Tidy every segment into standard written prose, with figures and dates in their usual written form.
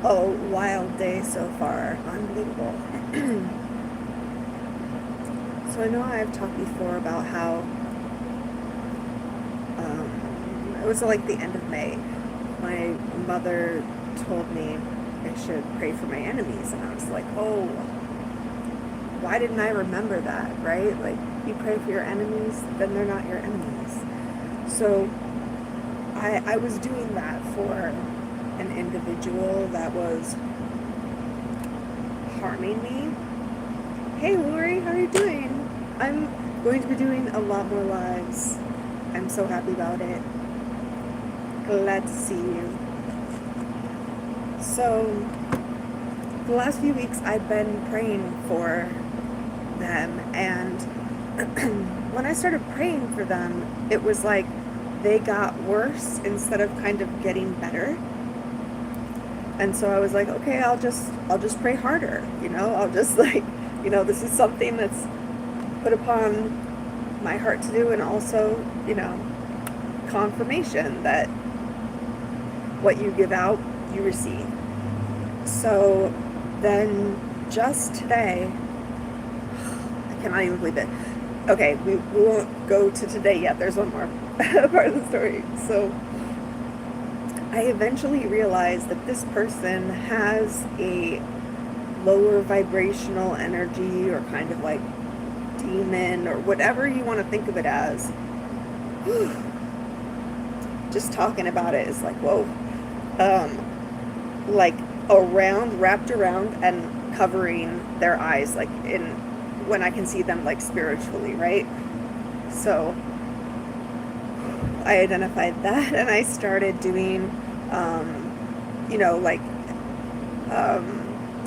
a wild day so far. Unbelievable. So I know I've talked before about how it was like the end of May. My mother told me I should pray for my enemies, and I was like, oh, why didn't I remember that, right? Like, you pray for your enemies, then they're not your enemies. So I was doing that for an individual that was harming me. Hey Lori, how are you doing? I'm going to be doing a lot more lives. I'm so happy about it. Glad to see you. So the last few weeks I've been praying for them, and when I started praying for them, it was like they got worse instead of kind of getting better. And so I was like, okay, I'll just pray harder, I'll just like, this is something that's put upon my heart to do, and also, confirmation that what you give out, you receive. So then just today, I cannot even believe it. Okay, we won't go to today yet. There's one more part of the story. So I eventually realized that this person has a lower vibrational energy, or kind of like demon, or whatever you want to think of it as. Just talking about it is like, whoa. Like wrapped around and covering their eyes, like in when I can see them, like spiritually, right? So I identified that, and I started doing, like,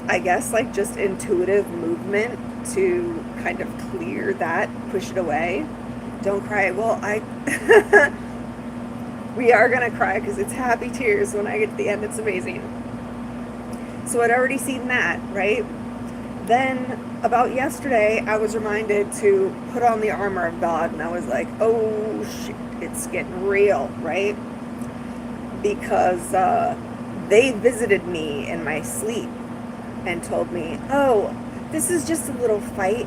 I guess like just intuitive movement to kind of clear that, push it away. Don't cry. Well, we are gonna cry because it's happy tears when I get to the end. It's amazing. So I'd already seen that, right? Then about yesterday, I was reminded to put on the armor of God, and I was like, oh shit, it's getting real, right? Because they visited me in my sleep and told me, oh, this is just a little fight.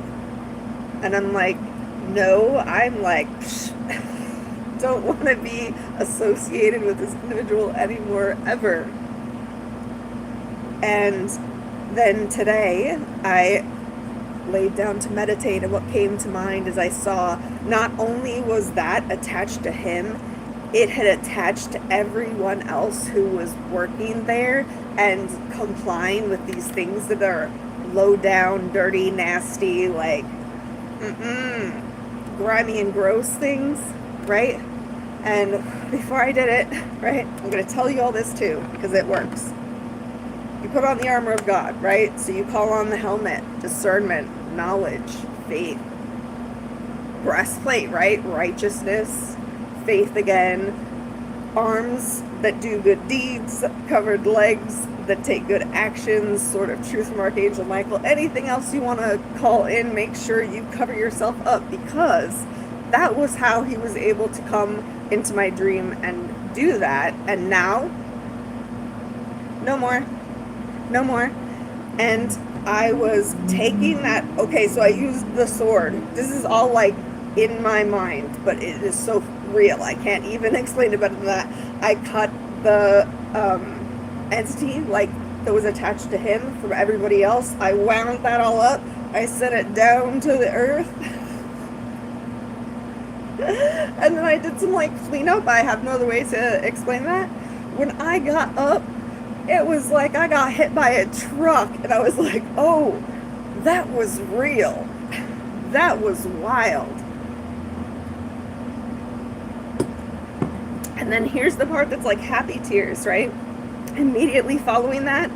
And I'm like, no, I'm like, don't want to be associated with this individual anymore, ever. And then today, I laid down to meditate, and what came to mind is I saw not only was that attached to him, it had attached to everyone else who was working there and complying with these things that are low down, dirty, nasty, like grimy and gross things, right? And before I did it, right, I'm going to tell you all this too, because it works. You put on the armor of God, right? So you call on the helmet, discernment, knowledge, faith, breastplate, right? Righteousness, faith again, arms that do good deeds, covered legs that take good actions, sort of truth from Archangel Michael. Anything else you want to call in, make sure you cover yourself up, because that was how he was able to come into my dream and do that. And now, no more. No more. And I was taking that, okay, so I used the sword. This is all like in my mind, but it is so real. I can't even explain it better than that. I cut the entity, like, that was attached to him from everybody else. I wound that all up. I sent it down to the earth. And then I did some like cleanup. I have no other way to explain that. When I got up, it was like I got hit by a truck, and I was like, oh, that was real. That was wild. And then here's the part that's like happy tears, right? Immediately following that,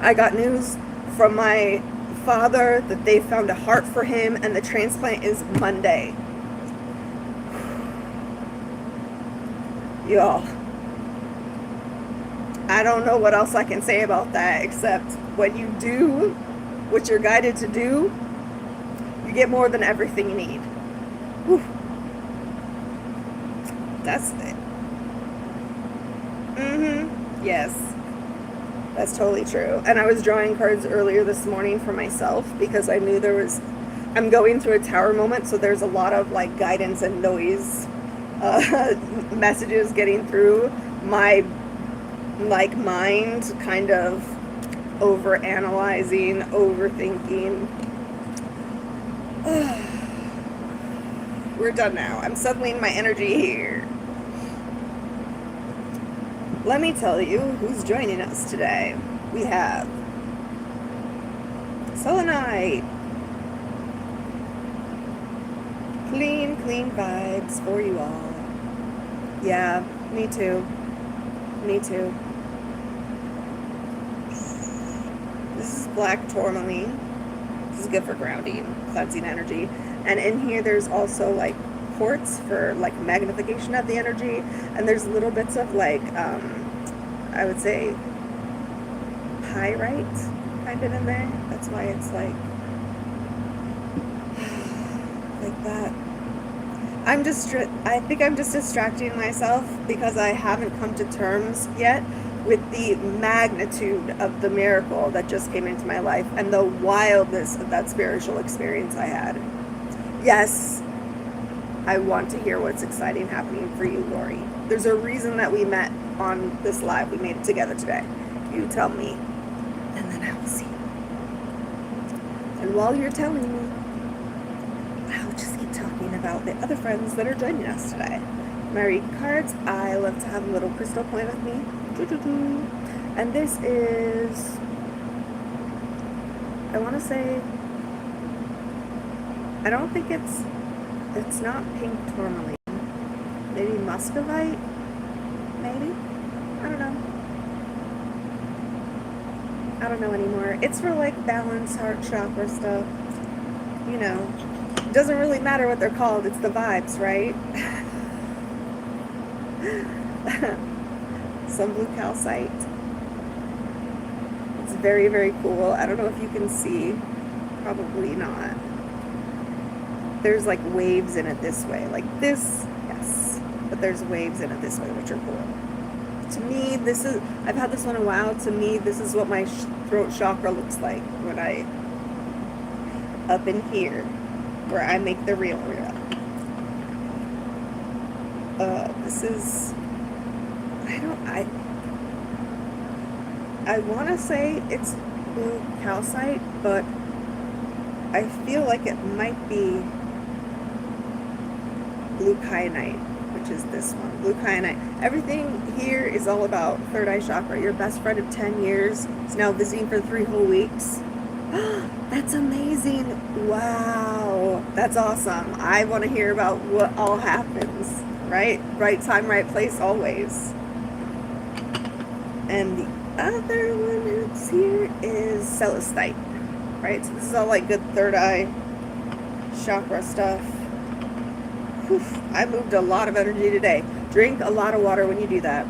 I got news from my father that they found a heart for him, and the transplant is Monday. Y'all, I don't know what else I can say about that, except when you do what you're guided to do, you get more than everything you need. Whew. That's it. Yes. That's totally true. And I was drawing cards earlier this morning for myself because I knew I'm going through a tower moment, so there's a lot of like guidance and noise messages getting through my like mind, kind of over analyzing, overthinking. We're done now. I'm settling my energy here. Let me tell you who's joining us today. We have Selenite. Clean vibes for you all. Yeah, me too. Me too. This is black tourmaline. This is good for grounding, cleansing energy. And in here there's also like quartz for like magnification of the energy. And there's little bits of like, I would say pyrite kind of in there. That's why it's like that. I think I'm just distracting myself because I haven't come to terms yet with the magnitude of the miracle that just came into my life and the wildness of that spiritual experience I had. Yes, I want to hear what's exciting happening for you, Lori. There's a reason that we met on this live. We made it together today. You tell me, and then I will see. And while you're telling me, I'll just keep talking about the other friends that are joining us today. When I read cards, I love to have a little crystal coin with me. And this is, I want to say, I don't think it's not pink tourmaline. Maybe muscovite? Maybe? I don't know anymore. It's for like balance, heart chakra stuff. You know, it doesn't really matter what they're called. It's the vibes, right? Some blue calcite. It's very, very cool. I don't know if you can see. Probably not. There's like waves in it this way. Like this, yes. But there's waves in it this way, which are cool. To me, I've had this one a while. To me, this is what my throat chakra looks like when up in here, where I make the real. This is, I want to say it's blue calcite, but I feel like it might be blue kyanite, which is this one, blue kyanite. Everything here is all about third eye chakra. Your best friend of 10 years is now visiting for 3 whole weeks. That's amazing. Wow. That's awesome. I want to hear about what all happens, right? Right time, right place, always. And the other one that's here is celestite, right? So this is all like good third eye chakra stuff. Whew, I moved a lot of energy today. Drink a lot of water when you do that.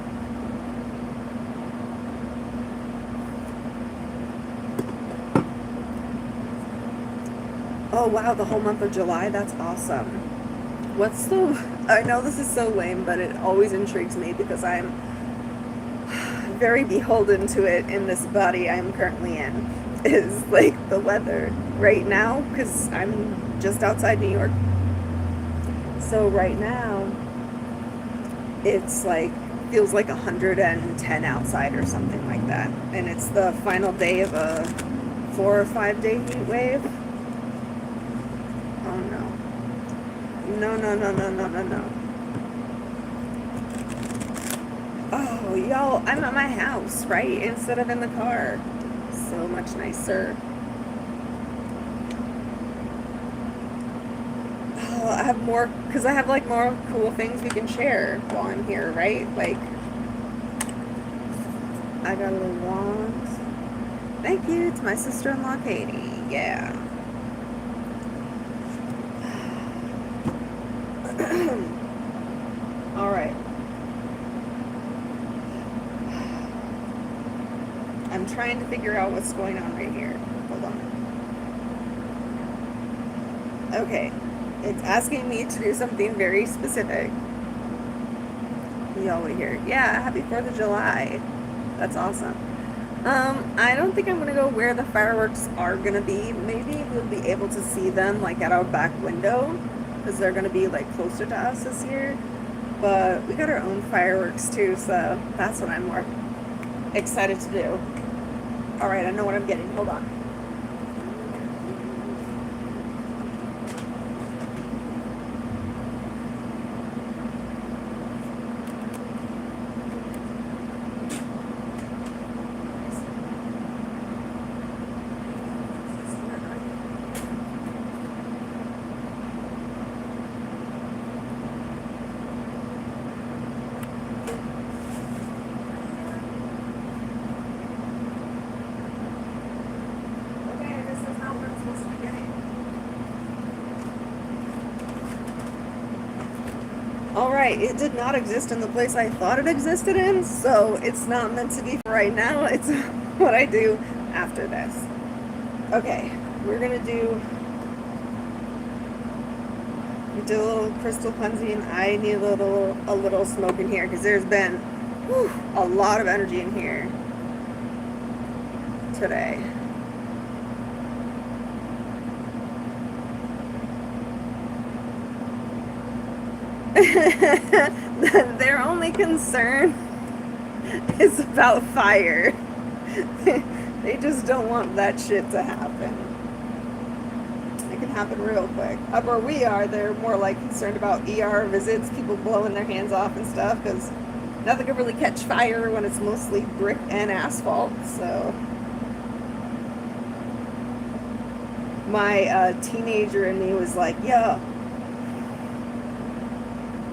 Oh wow, the whole month of July, that's awesome. I know this is so lame, but it always intrigues me because I'm very beholden to it in this body I'm currently in, is like the weather right now, because I'm just outside New York. So right now, it's like, feels like 110 outside or something like that. And it's the final day of a 4 or 5 day heat wave. Oh no. No. Oh, y'all, I'm at my house, right? Instead of in the car. So much nicer. Oh, I have more, because I have like more cool things we can share while I'm here, right? Like, I got a little wand. Thank you to my sister-in-law, Katie. Yeah. All right. I'm trying to figure out what's going on right here. Hold on. Okay. It's asking me to do something very specific. Y'all will hear. Yeah, happy 4th of July. That's awesome. I don't think I'm gonna go where the fireworks are gonna be. Maybe we'll be able to see them like at our back window, because they're gonna be like closer to us this year. But we got our own fireworks too, so that's what I'm more excited to do. All right, I know what I'm getting. Hold on. Alright, it did not exist in the place I thought it existed in, so it's not meant to be for right now. It's what I do after this. Okay, we're gonna do a little crystal cleansing. I need a little smoke in here because there's been a lot of energy in here today. Their only concern is about fire. They just don't want that shit to happen. It can happen real quick. Up where we are, they're more like concerned about ER visits, people blowing their hands off and stuff, because nothing can really catch fire when it's mostly brick and asphalt. So my teenager in me was like, yo,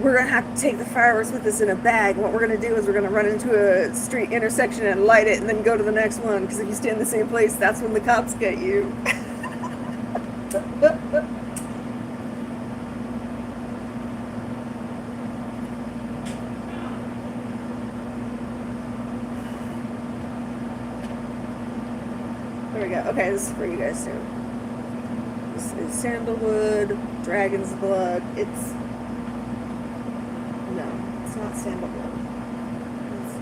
we're going to have to take the fireworks with us in a bag. What we're going to do is we're going to run into a street intersection and light it and then go to the next one. Because if you stay in the same place, that's when the cops get you. There we go. Okay, this is for you guys too. This is sandalwood, dragon's blood. It's not sandalwood. It's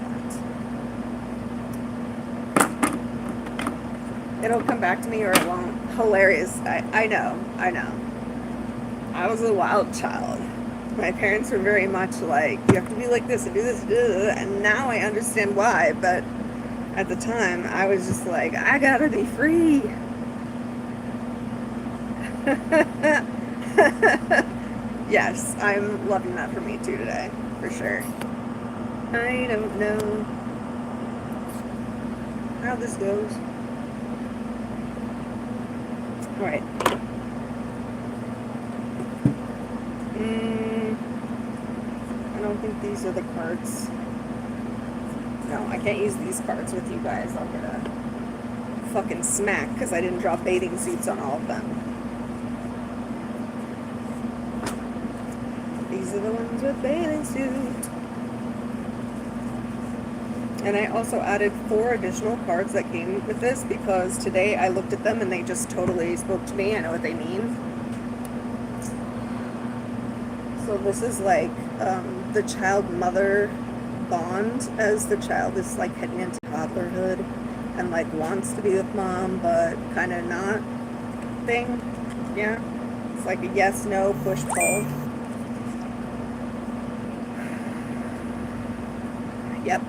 not. It'll come back to me or it won't. Hilarious. I know. I was a wild child. My parents were very much like, you have to be like this and do this, and now I understand why, but at the time I was just like, I gotta be free. Yes, I'm loving that for me too today. For sure. I don't know how this goes. Alright. I don't think these are the cards. No, I can't use these cards with you guys. I'll get a fucking smack because I didn't draw bathing suits on all of them. These are the ones with bathing suit. And I also added 4 additional cards that came with this because today I looked at them and they just totally spoke to me. I know what they mean. So this is like the child-mother bond as the child is like heading into toddlerhood and like wants to be with mom but kind of not thing. Yeah. It's like a yes, no, push, pull. Yep.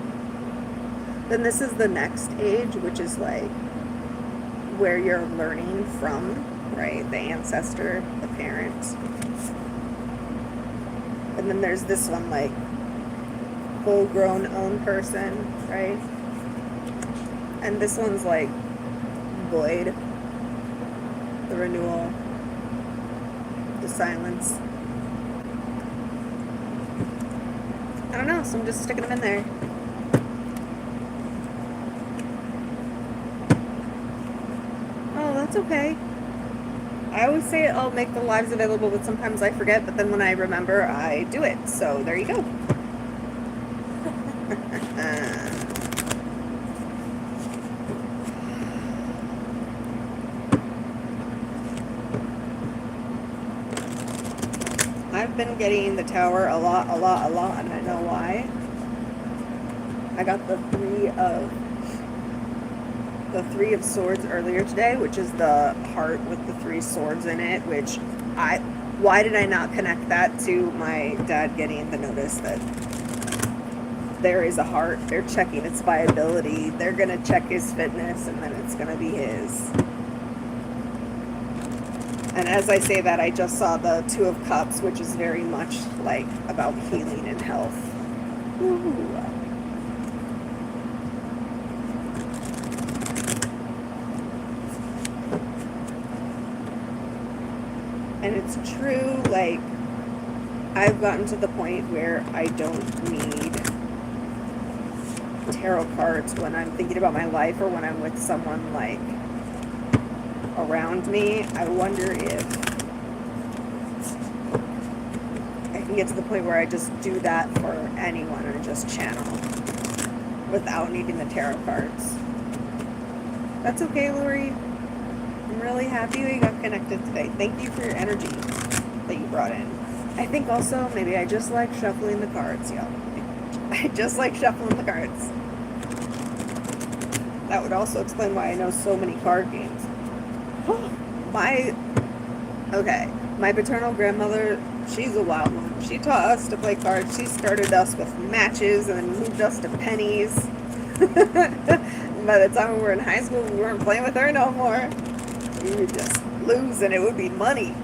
Then this is the next age, which is like where you're learning from, right? The ancestor, the parent. And then there's this one, like full-grown own person, right? And this one's like void, the renewal, the silence. I don't know, so I'm just sticking them in there. Oh, that's okay. I always say I'll make the lives available, but sometimes I forget, but then when I remember, I do it. So there you go. I've been getting the tower a lot, and I know why. I got the 3 of the Three of Swords earlier today, which is the heart with the three swords in it, which why did I not connect that to my dad getting the notice that there is a heart? They're checking its viability. They're going to check his fitness, and then it's going to be his. And as I say that, I just saw the Two of Cups, which is very much like about healing and health. Ooh. And it's true, like, I've gotten to the point where I don't need tarot cards when I'm thinking about my life or when I'm with someone, like, around me. I wonder if I can get to the point where I just do that for anyone and just channel without needing the tarot cards. That's okay, Lori. I'm really happy we got connected today. Thank you for your energy that you brought in. I think also maybe I just like shuffling the cards, y'all. I just like shuffling the cards. That would also explain why I know so many card games. My paternal grandmother, she's a wild one. She taught us to play cards. She started us with matches and then moved us to pennies. By the time we were in high school, we weren't playing with her no more. We would just lose and it would be money.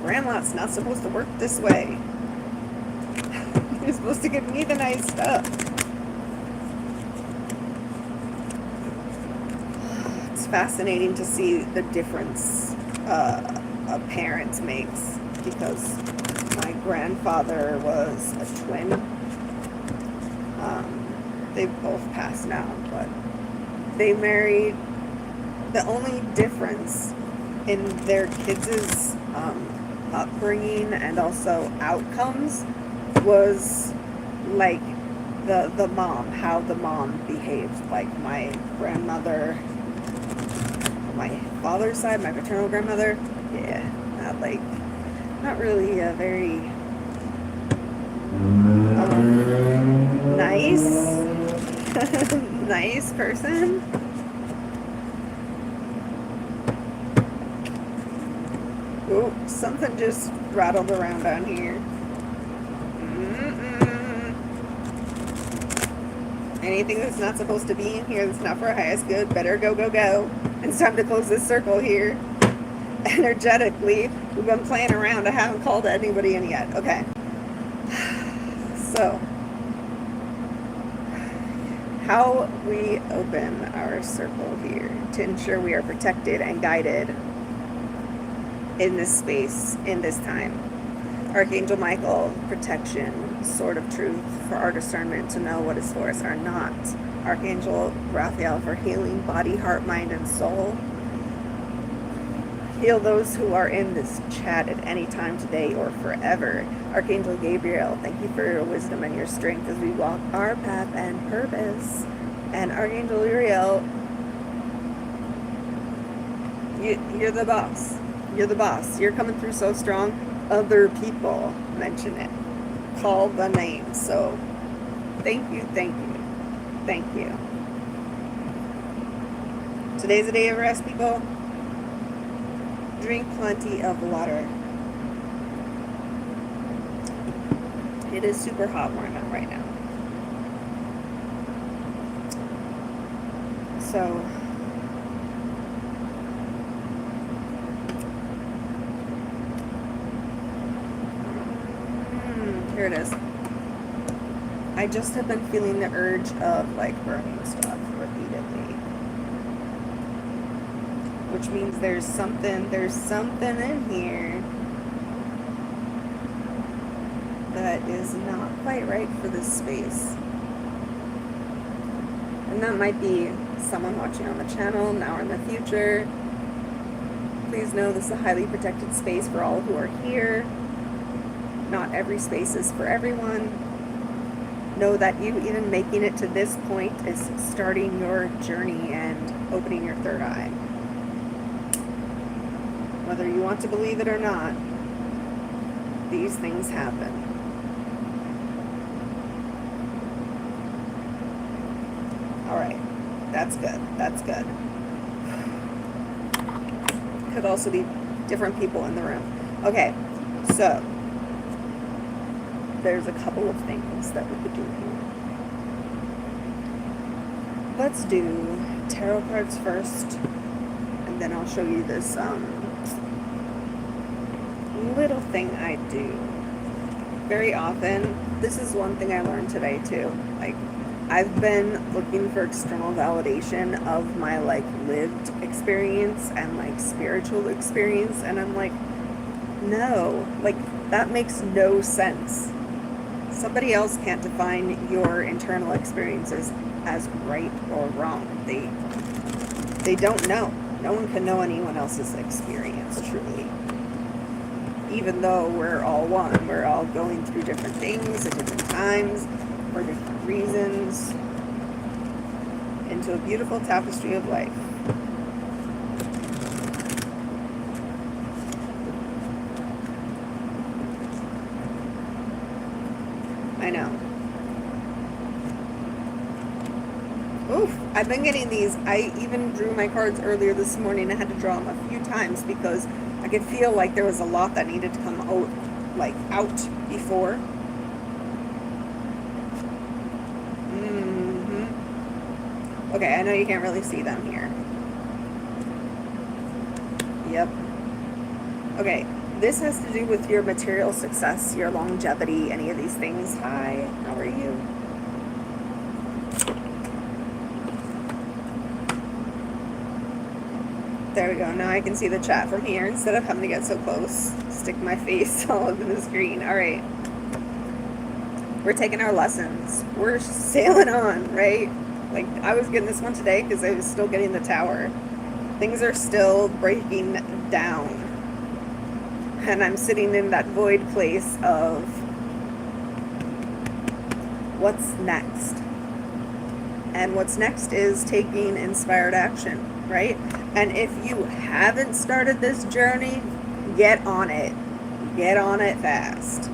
Grandma, it's not supposed to work this way. You're supposed to give me the nice stuff. It's fascinating to see the difference a parent makes, because my grandfather was a twin. They've both passed now, but they married. The only difference in their kids' upbringing and also outcomes was like the mom, how the mom behaved. Like my grandmother, my father's side, my paternal grandmother, yeah, not really a very nice person. Oh, something just rattled around on here. Anything that's not supposed to be in here that's not for our highest good, better go. It's time to close this circle here. Energetically, we've been playing around. I haven't called anybody in yet. Okay. So, how we open our circle here to ensure we are protected and guided in this space, in this time. Archangel Michael, protection, sword of truth for our discernment to know what is for us or not. Archangel Raphael for healing body, heart, mind, and soul. Heal those who are in this chat at any time today or forever. Archangel Gabriel, thank you for your wisdom and your strength as we walk our path and purpose. And Archangel Uriel, you're the boss. You're the boss. You're coming through so strong. Other people mention it. Call the name. So thank you. Today's a day of rest, people. Drink plenty of water. It is super hot where I'm at right now. So here it is. I just have been feeling the urge of like burning stuff repeatedly, which means there's something in here that is not quite right for this space. And that might be someone watching on the channel now or in the future. Please know this is a highly protected space for all who are here. Not every space is for everyone. Know that you even making it to this point is starting your journey and opening your third eye. Whether you want to believe it or not, these things happen. All right. That's good. That's good. Could also be different people in the room. Okay, so there's a couple of things that we could do here. Let's do tarot cards first, and then I'll show you this little thing I do very often. This is one thing I learned today too. Like, I've been looking for external validation of my like lived experience and like spiritual experience, and I'm like, no, like that makes no sense. Somebody else can't define your internal experiences as right or wrong. They don't know. No one can know anyone else's experience truly. Even though we're all one, we're all going through different things at different times for different reasons into a beautiful tapestry of life. I know. Oof, I've been getting these. I even drew my cards earlier this morning. I had to draw them a few times because I could feel like there was a lot that needed to come out before. Okay, I know you can't really see them here. Yep. Okay, this has to do with your material success, your longevity, any of these things. Hi, how are you? There we go. Now I can see the chat from here instead of having to get so close. Stick my face all over the screen. All right. We're taking our lessons. We're sailing on, right? Like, I was getting this one today because I was still getting the tower. Things are still breaking down. And I'm sitting in that void place of what's next. And what's next is taking inspired action, right? And if you haven't started this journey, get on it. Get on it fast.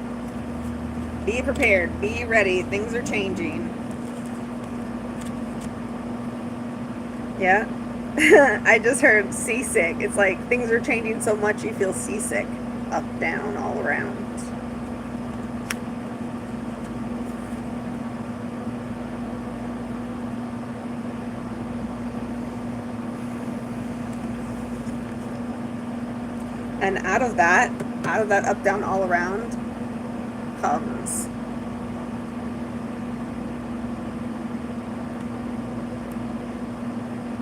Be prepared. Be ready. Things are changing. Yeah. I just heard seasick. It's like things are changing so much you feel seasick. Up, down, all around. And out of that up, down, all around comes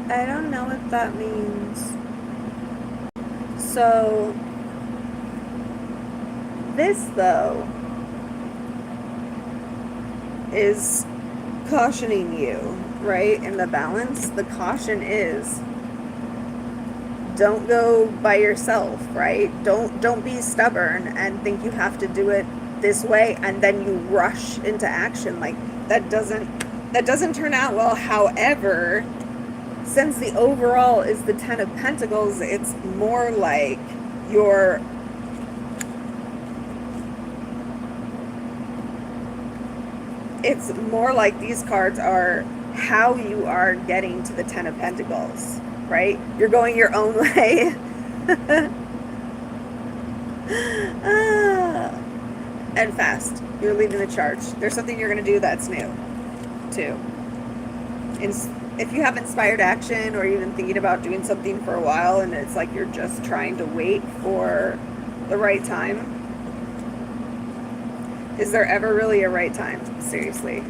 I don't know what that means. So this though is cautioning you, right? In the balance, the caution is don't go by yourself, right? Don't be stubborn and think you have to do it this way and then you rush into action. Like that doesn't turn out well. However, since the overall is the Ten of Pentacles, it's more like it's more like these cards are how you are getting to the Ten of Pentacles, right? You're going your own way. And fast. You're leading the charge. There's something you're going to do that's new, too. If you have inspired action or you've been thinking about doing something for a while and it's like you're just trying to wait for the right time, is there ever really a right time? Seriously.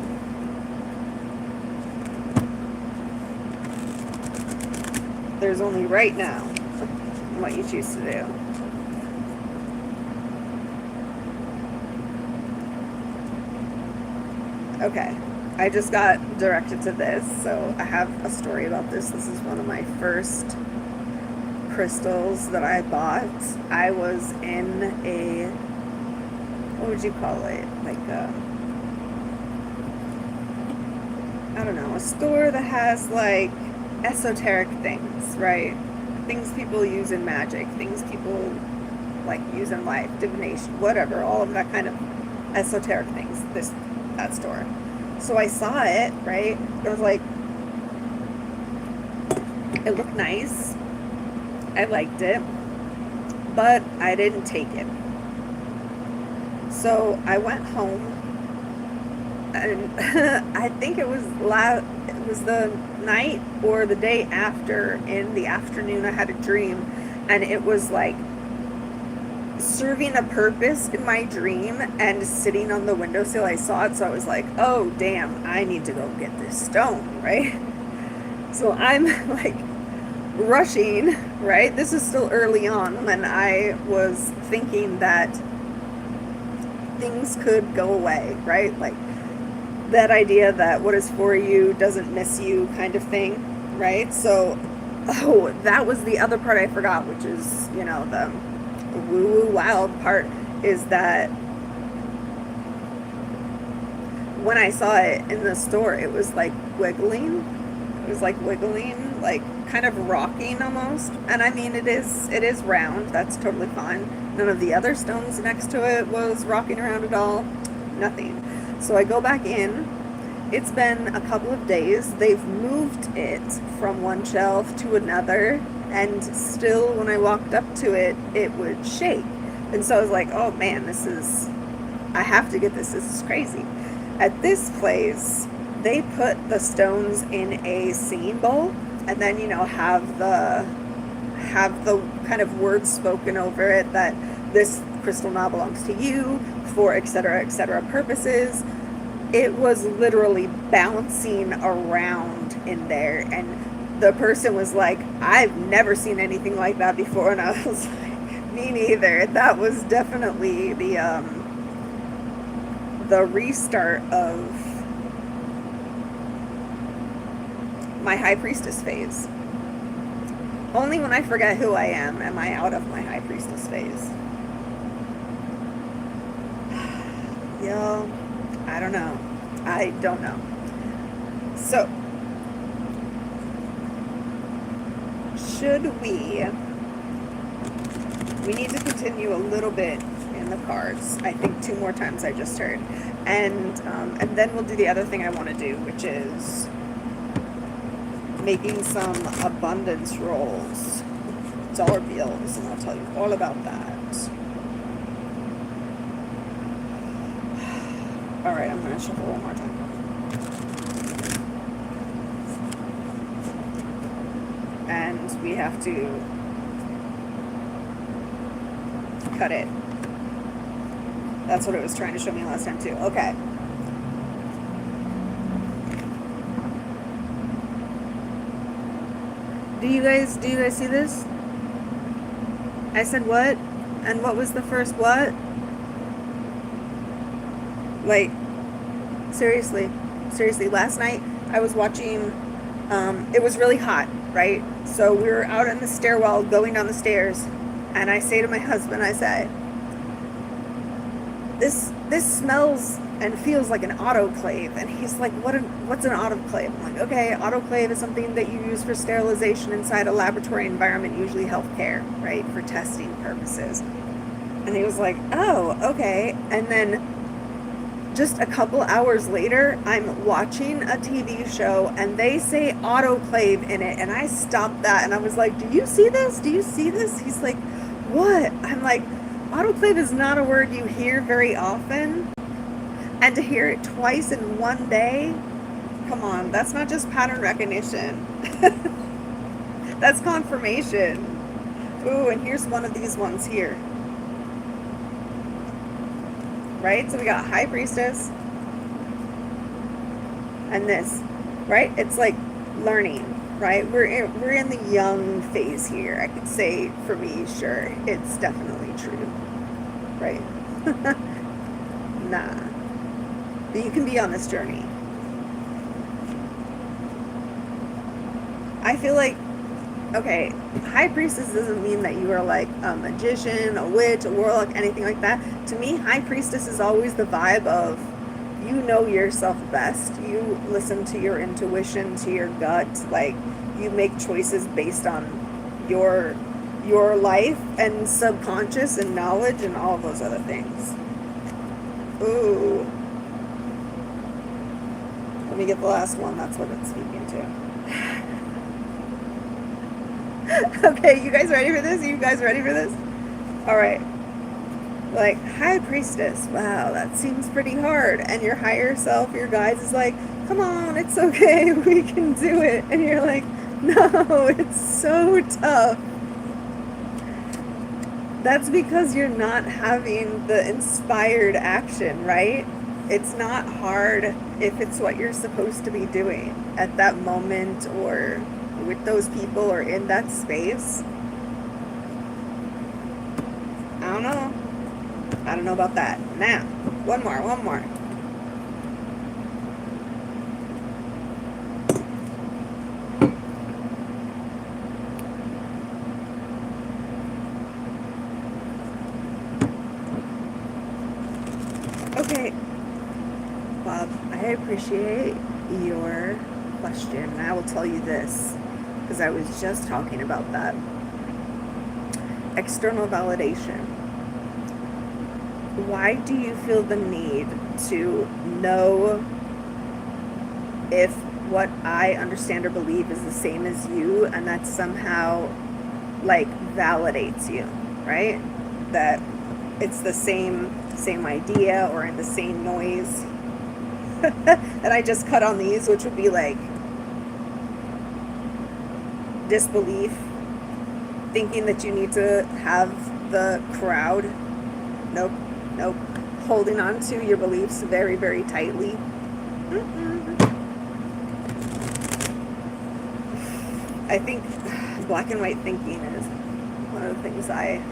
There's only right now and what you choose to do. Okay, I just got directed to this, so I have a story about this. This is one of my first crystals that I bought. I was in a, what would you call it? Like I don't know, a store that has like esoteric things, right? Things people use in magic, things people like use in life, divination, whatever, all of that kind of esoteric things, that store. So I saw it, right? It was like It looked nice. I liked it, but I didn't take it. So I went home, and I think it was the night or the day after, in the afternoon, I had a dream, and it was like serving a purpose in my dream and sitting on the windowsill. I saw it, so I was like, oh damn, I need to go get this stone, right? So I'm like rushing, right? This is still early on when I was thinking that things could go away, right? Like that idea that what is for you doesn't miss you kind of thing, right? So, oh, that was the other part I forgot, which is, you know, the woo-woo wild part, is that when I saw it in the store, it was like wiggling. It was like wiggling, like kind of rocking almost. And I mean, it is round. That's totally fine. None of the other stones next to it was rocking around at all. Nothing. So I go back in. It's been a couple of days. They've moved it from one shelf to another, and still when I walked up to it, it would shake. And so I was like, oh man, I have to get this. This is crazy. At this place, they put the stones in a singing bowl, and then, you know, have the kind of words spoken over it that this crystal now belongs to you for etc purposes. It was literally bouncing around in there, and the person was like, I've never seen anything like that before. And I was like, me neither. That was definitely the restart of my high priestess phase. Only when I forget who I am I out of my high priestess phase. Yo, I don't know. I don't know. So, we need to continue a little bit in the cards. I think 2 more times I just heard. And then we'll do the other thing I want to do, which is making some abundance rolls, dollar bills, and I'll tell you all about that. All right, I'm going to shuffle one more time. And we have to cut it. That's what it was trying to show me last time too. Okay. Do you guys see this? I said what? And what was the first what? Like, seriously, last night I was watching, it was really hot, right? So we were out in the stairwell going down the stairs, and I say to my husband, I say, this smells and feels like an autoclave. And he's like, what's an autoclave? I'm like, okay, autoclave is something that you use for sterilization inside a laboratory environment, usually healthcare, right, for testing purposes. And he was like, oh, okay. And then just a couple hours later, I'm watching a TV show and they say autoclave in it, and I stopped that and I was like, do you see this? Do you see this? He's like, what? I'm like, autoclave is not a word you hear very often, and to hear it twice in one day, come on, that's not just pattern recognition. That's confirmation. Ooh, and here's one of these ones here. Right? So we got High Priestess and this, right? It's like learning, right? We're in the young phase here. I could say for me, sure, it's definitely true, right? Nah. But you can be on this journey. I feel like, okay, High Priestess doesn't mean that you are like a magician, a witch, a warlock, anything like that. To me, High Priestess is always the vibe of, you know yourself best. You listen to your intuition, to your gut. Like, you make choices based on your life and subconscious and knowledge and all of those other things. Ooh. Let me get the last one. That's what it's speaking to. Okay, you guys ready for this? You guys ready for this? All right. Like, High Priestess, wow, that seems pretty hard. And your higher self, your guides, is like, come on, it's okay, we can do it. And you're like, no, it's so tough. That's because you're not having the inspired action, right? It's not hard if it's what you're supposed to be doing at that moment or with those people or in that space. I don't know. I don't know about that. Now, one more. Okay, Bob, I appreciate your question, and I will tell you this, because I was just talking about that. External validation. Why do you feel the need to know if what I understand or believe is the same as you, and that somehow like validates you, right? That it's the same idea or in the same noise. And I just cut on these, which would be like disbelief, thinking that you need to have the crowd. Nope. Holding on to your beliefs very, very tightly. I think black and white thinking is one of the things I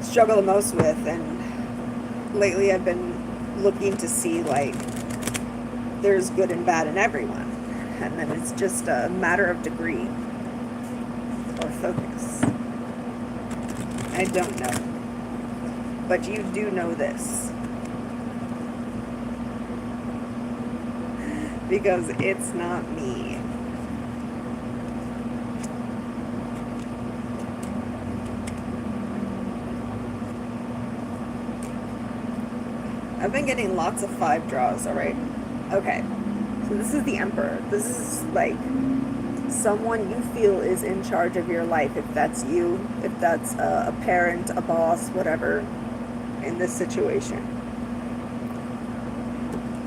struggle the most with, and lately I've been looking to see like there's good and bad in everyone, and then it's just a matter of degree or focus. I don't know. But you do know this. Because it's not me. I've been getting lots of 5 draws, alright? Okay. So this is the Emperor. This is like someone you feel is in charge of your life. If that's you, if that's a parent, a boss, whatever, in this situation.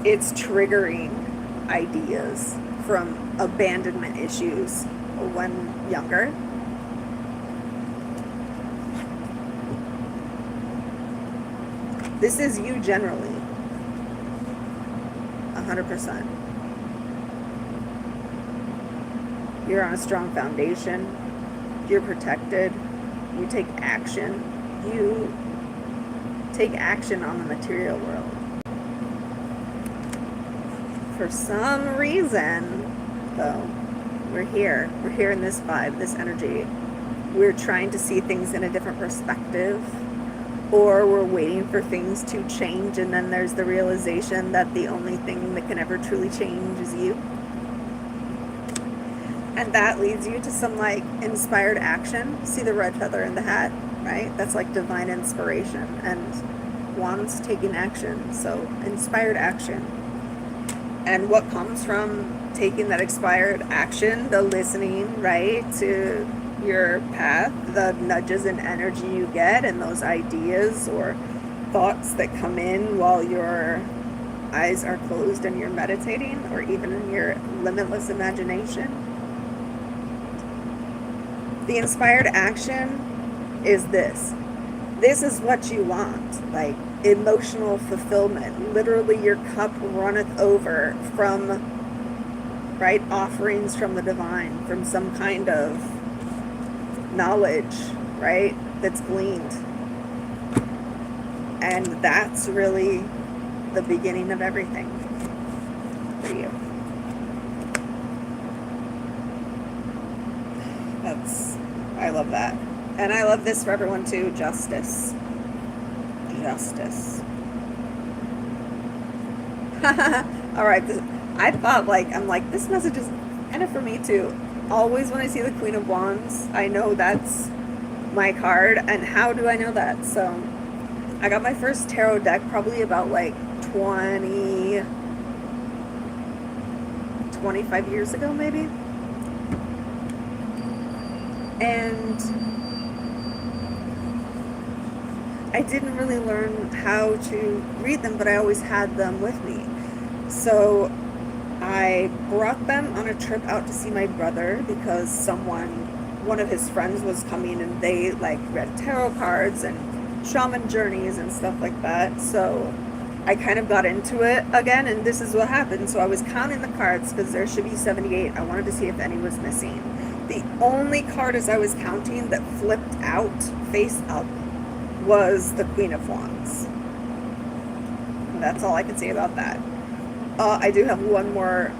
It's triggering ideas from abandonment issues when younger. This is you generally. 100%. You're on a strong foundation. You're protected. You take action. You take action on the material world. For some reason, though, we're here in this vibe, this energy. We're trying to see things in a different perspective, or we're waiting for things to change, and then there's the realization that the only thing that can ever truly change is you. And that leads you to some like inspired action. See the red feather in the hat, right? That's like divine inspiration, and wands taking action. So inspired action. And what comes from taking that inspired action, the listening, right, to your path, the nudges and energy you get, and those ideas or thoughts that come in while your eyes are closed and you're meditating, or even in your limitless imagination. The inspired action is this. This is what you want, like emotional fulfillment. Literally, your cup runneth over from, right, offerings from the divine, from some kind of knowledge, right, that's gleaned. And that's really the beginning of everything for you. I love that. And I love this for everyone too. Justice. All right. I thought I'm like, this message is kind of for me too. Always when I see the Queen of Wands, I know that's my card. And how do I know that? So I got my first tarot deck probably about like 25 years ago, maybe. And I didn't really learn how to read them, but I always had them with me. So I brought them on a trip out to see my brother because one of his friends was coming, and they like read tarot cards and shaman journeys and stuff like that. So I kind of got into it again, and this is what happened. So I was counting the cards because there should be 78. I wanted to see if any was missing. The only card as I was counting that flipped out face up was the Queen of Wands. And that's all I can say about that. I do have one more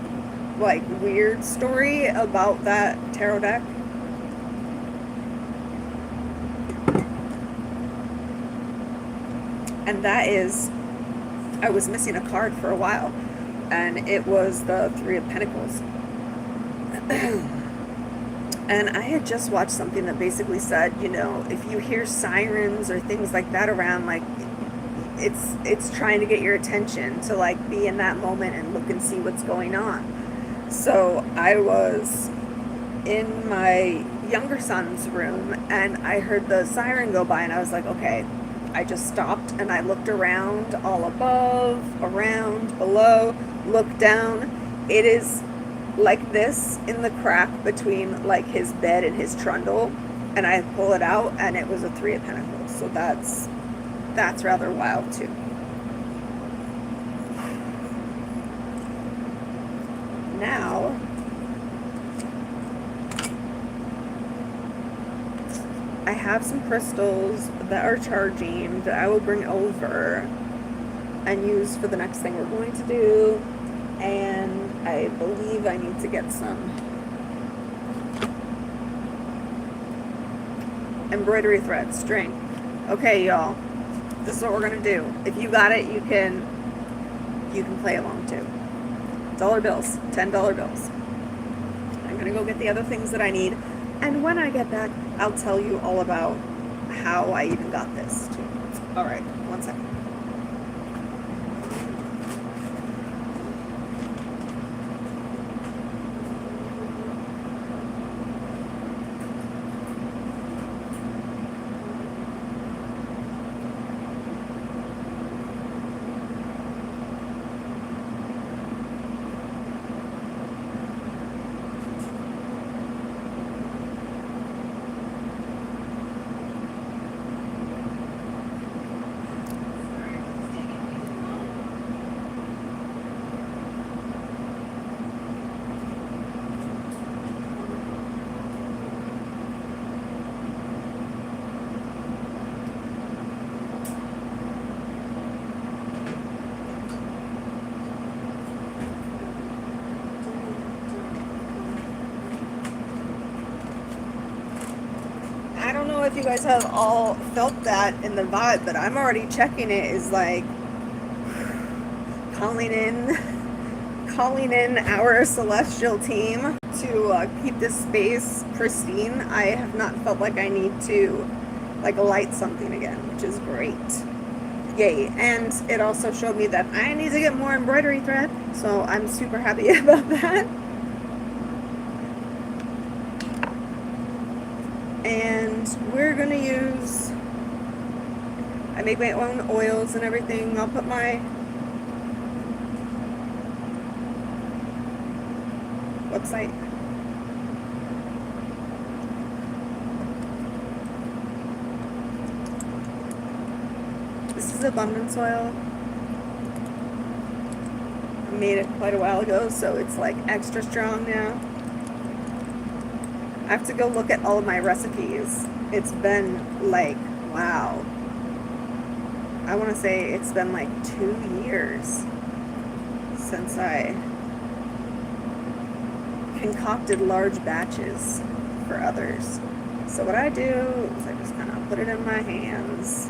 like weird story about that tarot deck. And that is, I was missing a card for a while, and it was the Three of Pentacles. And I had just watched something that basically said, you know, if you hear sirens or things like that around, like it's trying to get your attention to like be in that moment and look and see what's going on. So I was in my younger son's room and I heard the siren go by, and I was like, okay. I just stopped and I looked around, all above, around, below, looked down. It is like this in the crack between like his bed and his trundle, and I pull it out and it was a Three of Pentacles. So that's rather wild too. Now I have some crystals that are charging that I will bring over and use for the next thing we're going to do. And I believe I need to get some embroidery thread, string. Okay, y'all, this is what we're gonna do. If you got it, you can play along too. $1 bills, $10 bills. I'm gonna go get the other things that I need, and when I get back, I'll tell you all about how I even got this too. All right, one second. I don't know if you guys have all felt that in the vibe, but I'm already checking it is like calling in our celestial team to keep this space pristine. I have not felt like I need to like light something again, which is great. Yay. And it also showed me that I need to get more embroidery thread, so I'm super happy about that. And we're gonna use, I make my own oils and everything. I'll put my website. This is abundance oil. I made it quite a while ago, so it's like extra strong now. I have to go look at all of my recipes. It's been like, wow. I want to say it's been like 2 years since I concocted large batches for others. So what I do is I just kind of put it in my hands.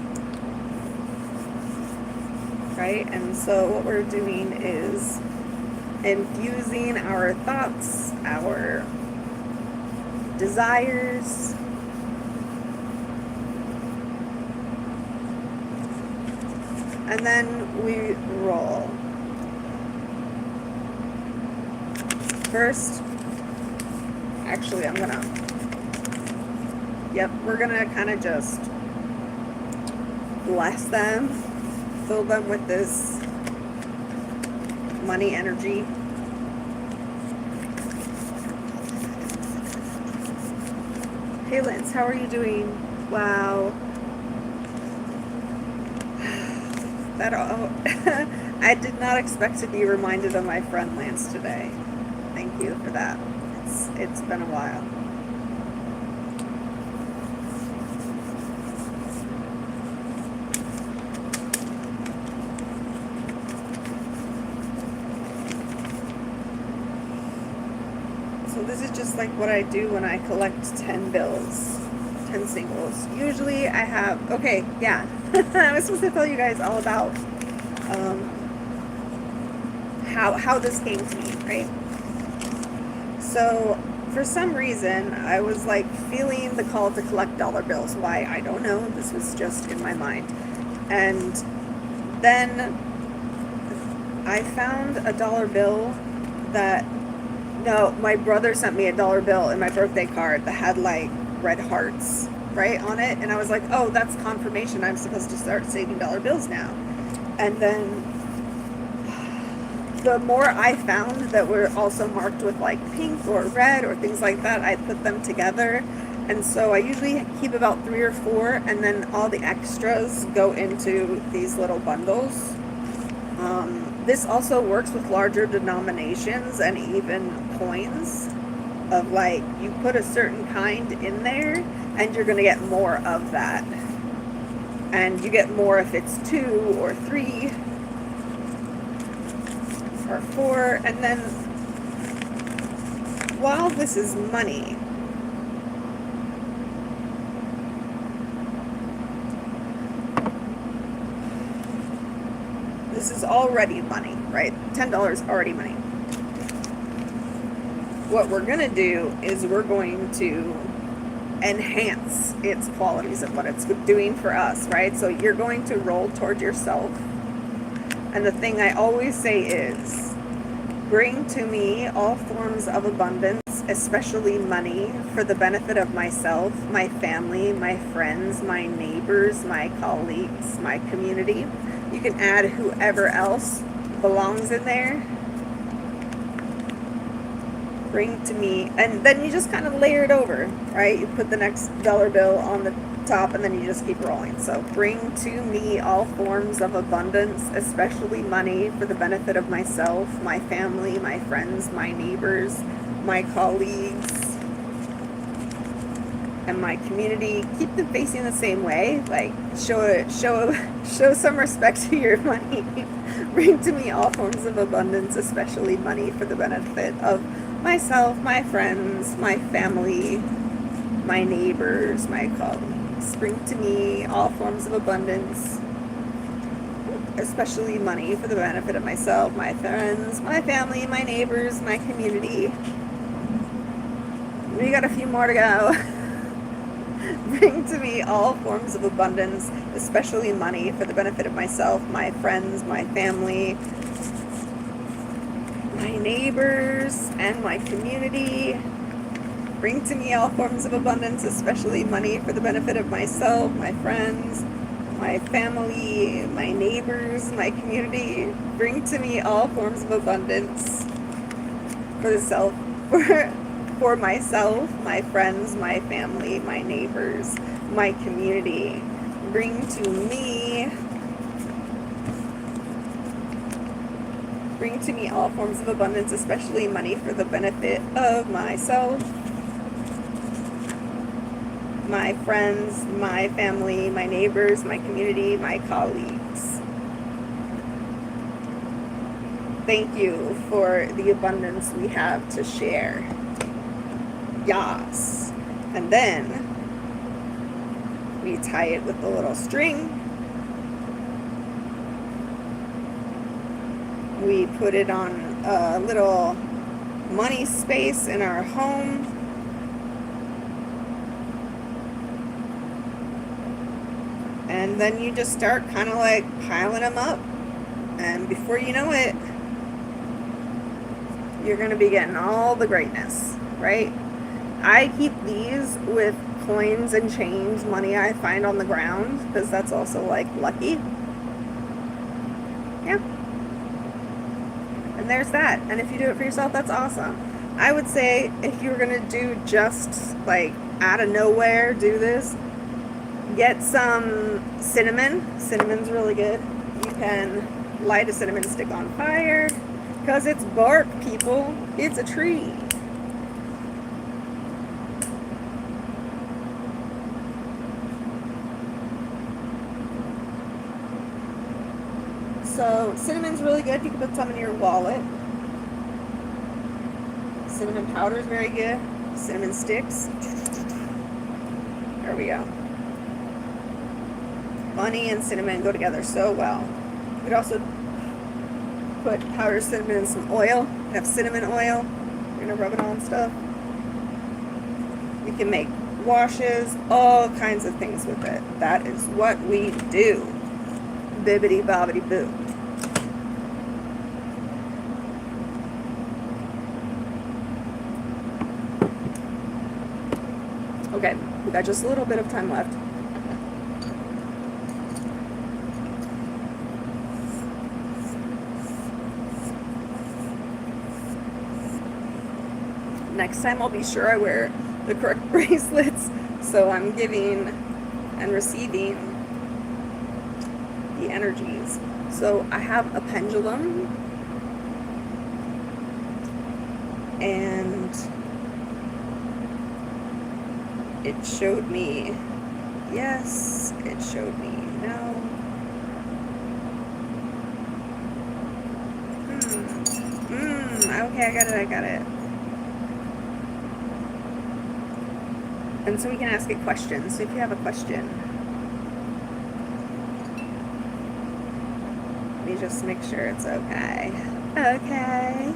Right? And so what we're doing is infusing our thoughts, our desires, and then we roll. First, actually I'm gonna Yep, we're gonna kind of just bless them, fill them with this money energy. Hey Lance, how are you doing? Wow. That all I did not expect to be reminded of my friend Lance today. Thank you for that. It's been a while. So this is just like what I do when I collect 10 bills, 10 singles. Usually I have, okay, yeah. I was supposed to tell you guys all about how this came to me, right? So for some reason, I was like feeling the call to collect dollar bills. Why? I don't know. This was just in my mind. And then I found a dollar bill that, no, my brother sent me a dollar bill in my birthday card that had like red hearts, right, on it. And I was like, oh, that's confirmation I'm supposed to start saving dollar bills now. And then the more I found that were also marked with like pink or red or things like that, I put them together. And so I usually keep about 3 or 4, and then all the extras go into these little bundles. This also works with larger denominations and even coins, of like you put a certain kind in there and you're going to get more of that. And you get more if it's 2 or 3 or 4. And then while this is money, this is already money, right? $10 already money. What we're going to do is we're going to enhance its qualities of what it's doing for us, right? So you're going to roll toward yourself. And the thing I always say is, bring to me all forms of abundance, especially money, for the benefit of myself, my family, my friends, my neighbors, my colleagues, my community. You can add whoever else belongs in there. Bring to me, and then you just kind of layer it over, right? You put the next dollar bill on the top, and then you just keep rolling. So bring to me all forms of abundance, especially money, for the benefit of myself, my family, my friends, my neighbors, my colleagues, and my community. Keep them facing the same way. Like show some respect to your money. Bring to me all forms of abundance, especially money, for the benefit of myself, my friends, my family, my neighbors, my colleagues. Bring to me all forms of abundance, especially money, for the benefit of myself, my friends, my family, my neighbors, my community. We got a few more to go. Bring to me all forms of abundance, especially money, for the benefit of myself, my friends, my family, my neighbors, and my community. Bring to me all forms of abundance, especially money, for the benefit of myself, my friends, my family, my neighbors, my community. Bring to me all forms of abundance for myself, my friends, my family, my neighbors, my community. Bring to me all forms of abundance, especially money, for the benefit of myself, my friends, my family, my neighbors, my community, my colleagues. Thank you for the abundance we have to share. Yas. And then we tie it with a little string. We put it on a little money space in our home. And then you just start kind of like piling them up. And before you know it, you're going to be getting all the greatness, right? I keep these with coins and change, money I find on the ground, because that's also like lucky. Yeah. And there's that. And if you do it for yourself, that's awesome. I would say if you were going to do just like out of nowhere, do this, get some cinnamon. Cinnamon's really good. You can light a cinnamon stick on fire because it's bark, people. It's a tree. So cinnamon's really good. You can put some in your wallet. Cinnamon powder is very good. Cinnamon sticks. There we go. Money and cinnamon go together so well. You could also put powdered cinnamon in some oil. You have cinnamon oil. You're gonna rub it on stuff. You can make washes, all kinds of things with it. That is what we do. Bibbidi bobbidi boo. Okay, we got just a little bit of time left. Next time I'll be sure I wear the correct bracelets, so I'm giving and receiving the energies. So I have a pendulum, and it showed me yes, it showed me no. Okay, I got it. And so we can ask it questions. So if you have a question, let me just make sure it's okay. Okay.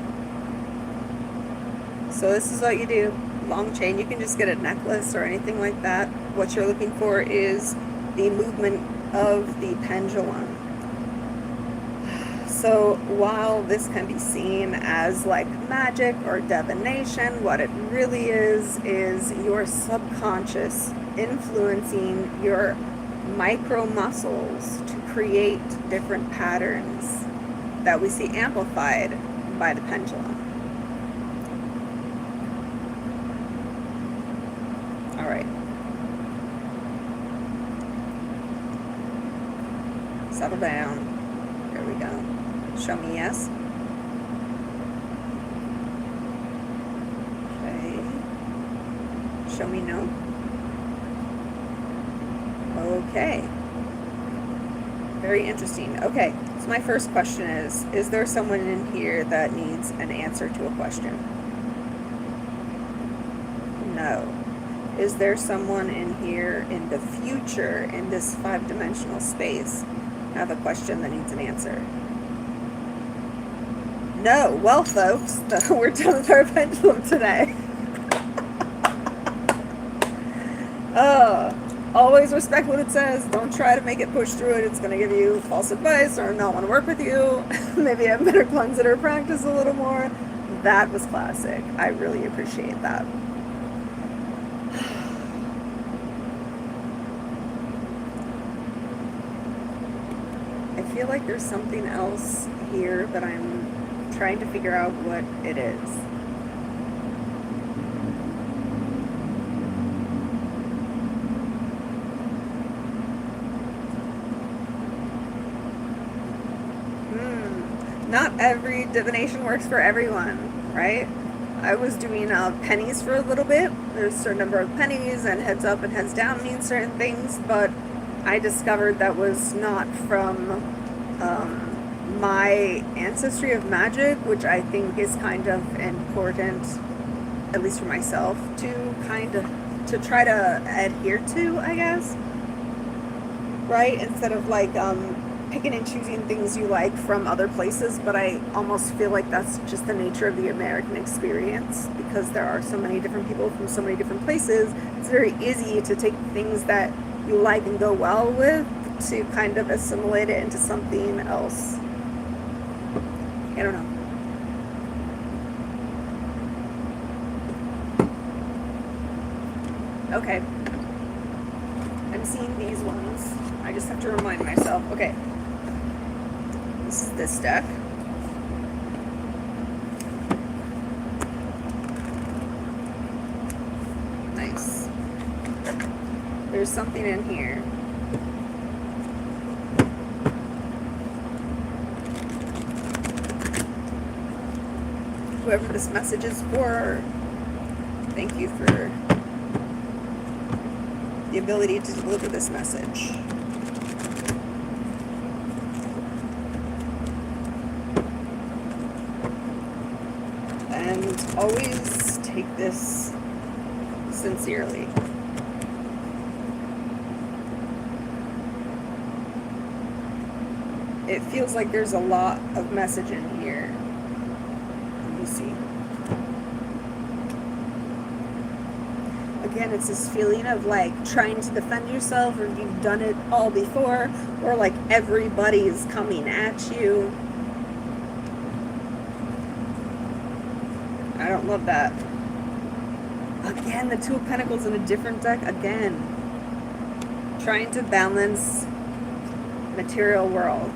So this is what you do. Long chain. You can just get a necklace or anything like that. What you're looking for is the movement of the pendulum. So while this can be seen as like magic or divination, what it really is your subconscious influencing your micro muscles to create different patterns that we see amplified by the pendulum. All right. Settle down. There we go. Show me yes. Okay. Show me no. Okay. Very interesting. Okay, so my first question is there someone in here that needs an answer to a question? No. Is there someone in here in the future, in this 5-dimensional space, have a question that needs an answer? No. Well, folks, we're done with our pendulum today. Always respect what it says. Don't try to make it push through it. It's going to give you false advice or not want to work with you. Maybe I better cleanse it or practice a little more. That was classic. I really appreciate that. I feel like there's something else here, but I'm trying to figure out what it is. Not every divination works for everyone, right? I was doing pennies for a little bit. There's a certain number of pennies, and heads up and heads down mean certain things, but I discovered that was not from my ancestry of magic, which I think is kind of important, at least for myself, to try to adhere to, I guess, right? Instead of like picking and choosing things you like from other places, but I almost feel like that's just the nature of the American experience, because there are so many different people from so many different places. It's very easy to take things that you like and go well with to kind of assimilate it into something else. I don't know. Okay. I'm seeing these ones. I just have to remind myself. Okay. This is this deck. Nice. There's something in here. Whoever this message is for, thank you for the ability to deliver this message. And always take this sincerely. It feels like there's a lot of message in here. Let me see. Again, it's this feeling of like trying to defend yourself, or you've done it all before, or like everybody's coming at you. I don't love that. Again, the Two of Pentacles in a different deck. Again, trying to balance material world.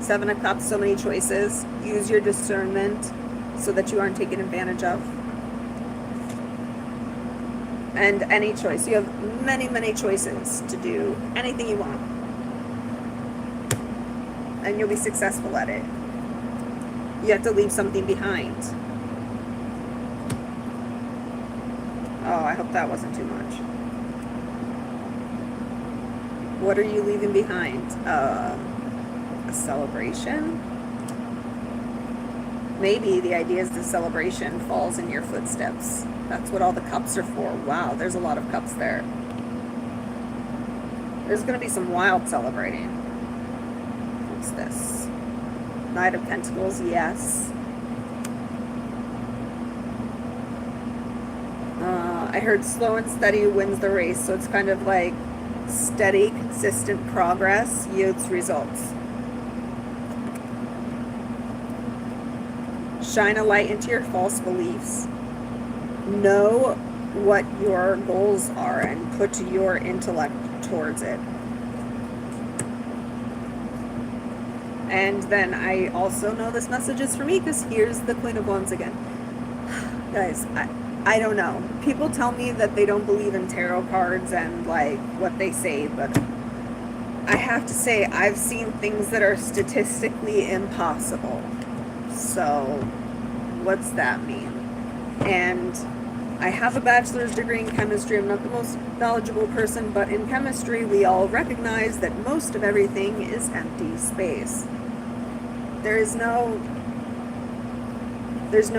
Seven of Cups, so many choices. Use your discernment so that you aren't taken advantage of. And any choice. You have many, many choices to do anything you want. And you'll be successful at it. You have to leave something behind. Oh, I hope that wasn't too much. What are you leaving behind? A celebration? Maybe the idea is the celebration falls in your footsteps. That's what all the cups are for. Wow, there's a lot of cups there. There's going to be some wild celebrating. What's this? Knight of Pentacles, yes. I heard slow and steady wins the race, so it's kind of like steady, consistent progress yields results. Shine a light into your false beliefs. Know what your goals are and put your intellect towards it. And then I also know this message is for me because here's the Queen of Wands again. Guys, I don't know. People tell me that they don't believe in tarot cards and like what they say, but I have to say I've seen things that are statistically impossible. So what's that mean? And I have a bachelor's degree in chemistry. I'm not the most knowledgeable person, but in chemistry we all recognize that most of everything is empty space. There's no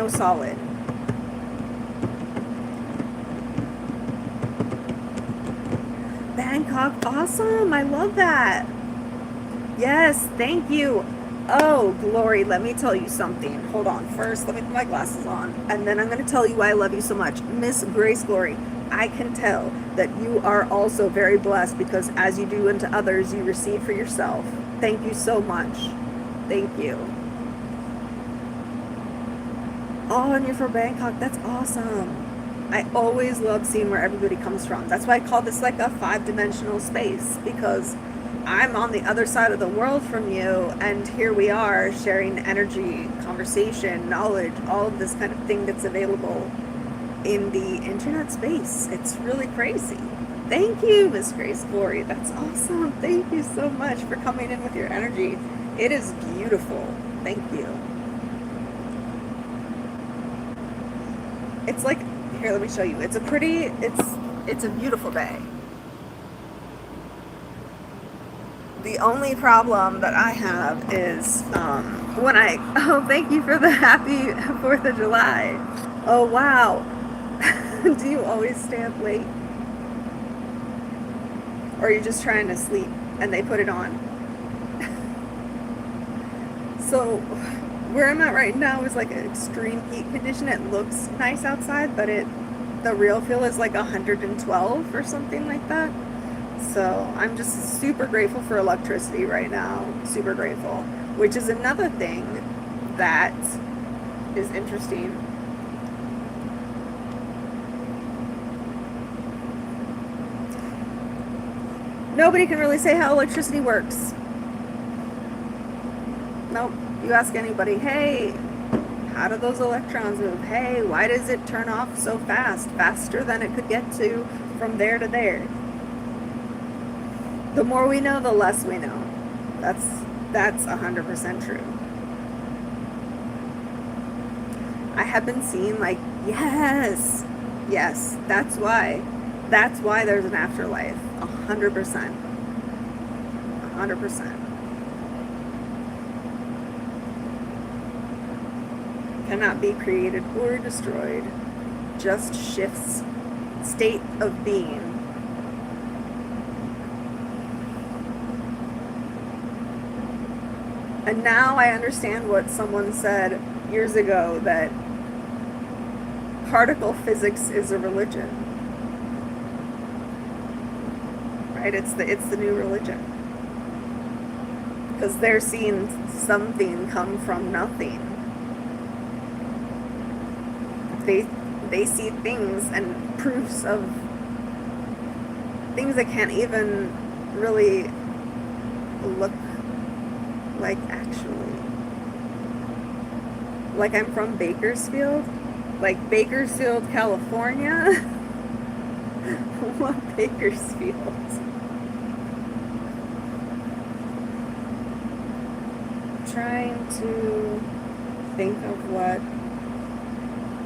solid. Bangkok, awesome. I love that. Yes, thank you. Oh, Glory, let me tell you something. Hold on. First, let me put my glasses on, and then I'm going to tell you why I love you so much. Miss Grace Glory, I can tell that you are also very blessed because as you do unto others, you receive for yourself. Thank you so much. Thank you. Oh, and you're from Bangkok. That's awesome. I always love seeing where everybody comes from. That's why I call this like a 5-dimensional space, because I'm on the other side of the world from you, and here we are sharing energy, conversation, knowledge, all of this kind of thing that's available in the internet space. It's really crazy. Thank you, Miss Grace Glory. That's awesome. Thank you so much for coming in with your energy. It is beautiful. Thank you. It's like, here, let me show you. It's a beautiful day. The only problem that I have is thank you for the happy 4th of July. Oh, wow. Do you always stay up late? Or are you just trying to sleep and they put it on? So where I'm at right now is like an extreme heat condition. It looks nice outside, but the real feel is like 112 or something like that. So I'm just super grateful for electricity right now. Super grateful. Which is another thing that is interesting. Nobody can really say how electricity works. Nope. You ask anybody, hey, how do those electrons move? Hey, why does it turn off so fast? Faster than it could get to from there to there. The more we know, the less we know. That's 100% true. I have been seeing like, yes, that's why there's an afterlife. 100%. 100%. Cannot be created or destroyed, just shifts state of being. And now I understand what someone said years ago, that particle physics is a religion. Right? It's the new religion. Because they're seeing something come from nothing. They see things and proofs of things that can't even really look like actually. Like, I'm from Bakersfield, California. What Bakersfield? Trying to think of what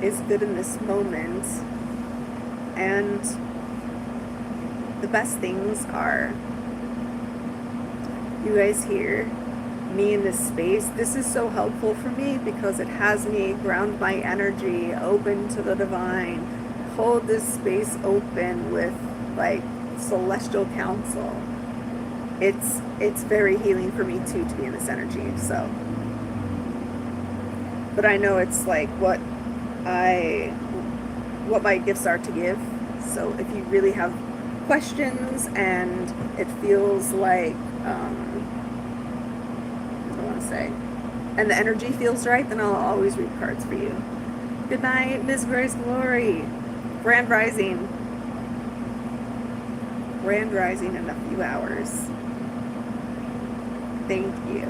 is good in this moment, and the best things are you guys here, me in this space. This is so helpful for me because it has me ground my energy, open to the divine, hold this space open with like celestial counsel. It's very healing for me too to be in this energy. So, but I know it's like what my gifts are to give. So if you really have questions and it feels like what do I want to say, and the energy feels right, then I'll always read cards for you. Good night, Miss Grace Glory. Grand Rising in a few hours. Thank you.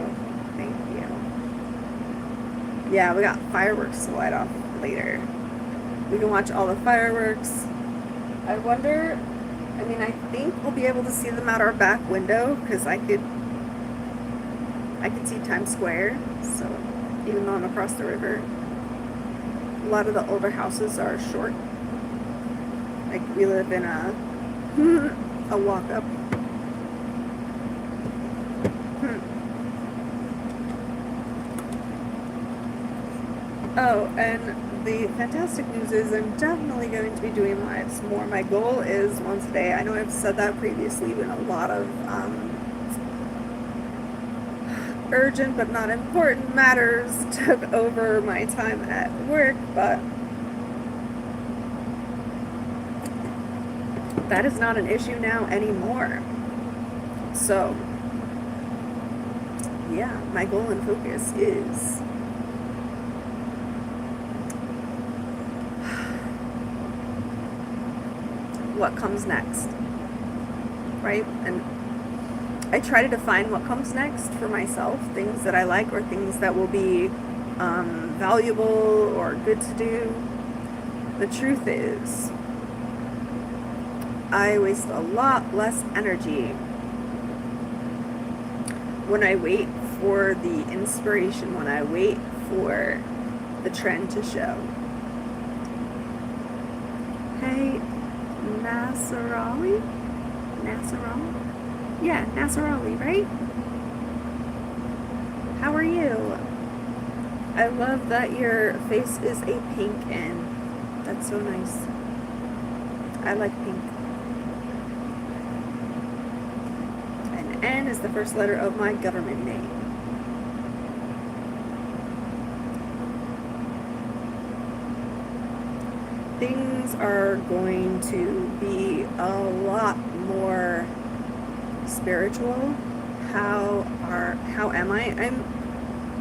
Yeah, we got fireworks to light off later. We can watch all the fireworks. I wonder, I think we'll be able to see them out our back window, because I could see Times Square, so even though I'm across the river. A lot of the older houses are short. Like, we live in a walk-up. Oh, and the fantastic news is I'm definitely going to be doing lives more. My goal is once a day. I know I've said that previously when a lot of urgent but not important matters took over my time at work, but that is not an issue now anymore. So, yeah, my goal and focus is what comes next, right? And I try to define what comes next for myself, things that I like or things that will be valuable or good to do. The truth is, I waste a lot less energy when I wait for the inspiration, when I wait for the trend to show. Hey, Nasarali? Yeah, Nasarali, right? How are you? I love that your face is a pink N. That's so nice. I like pink. And N is the first letter of my government name. Things are going to be a lot more spiritual. How am I?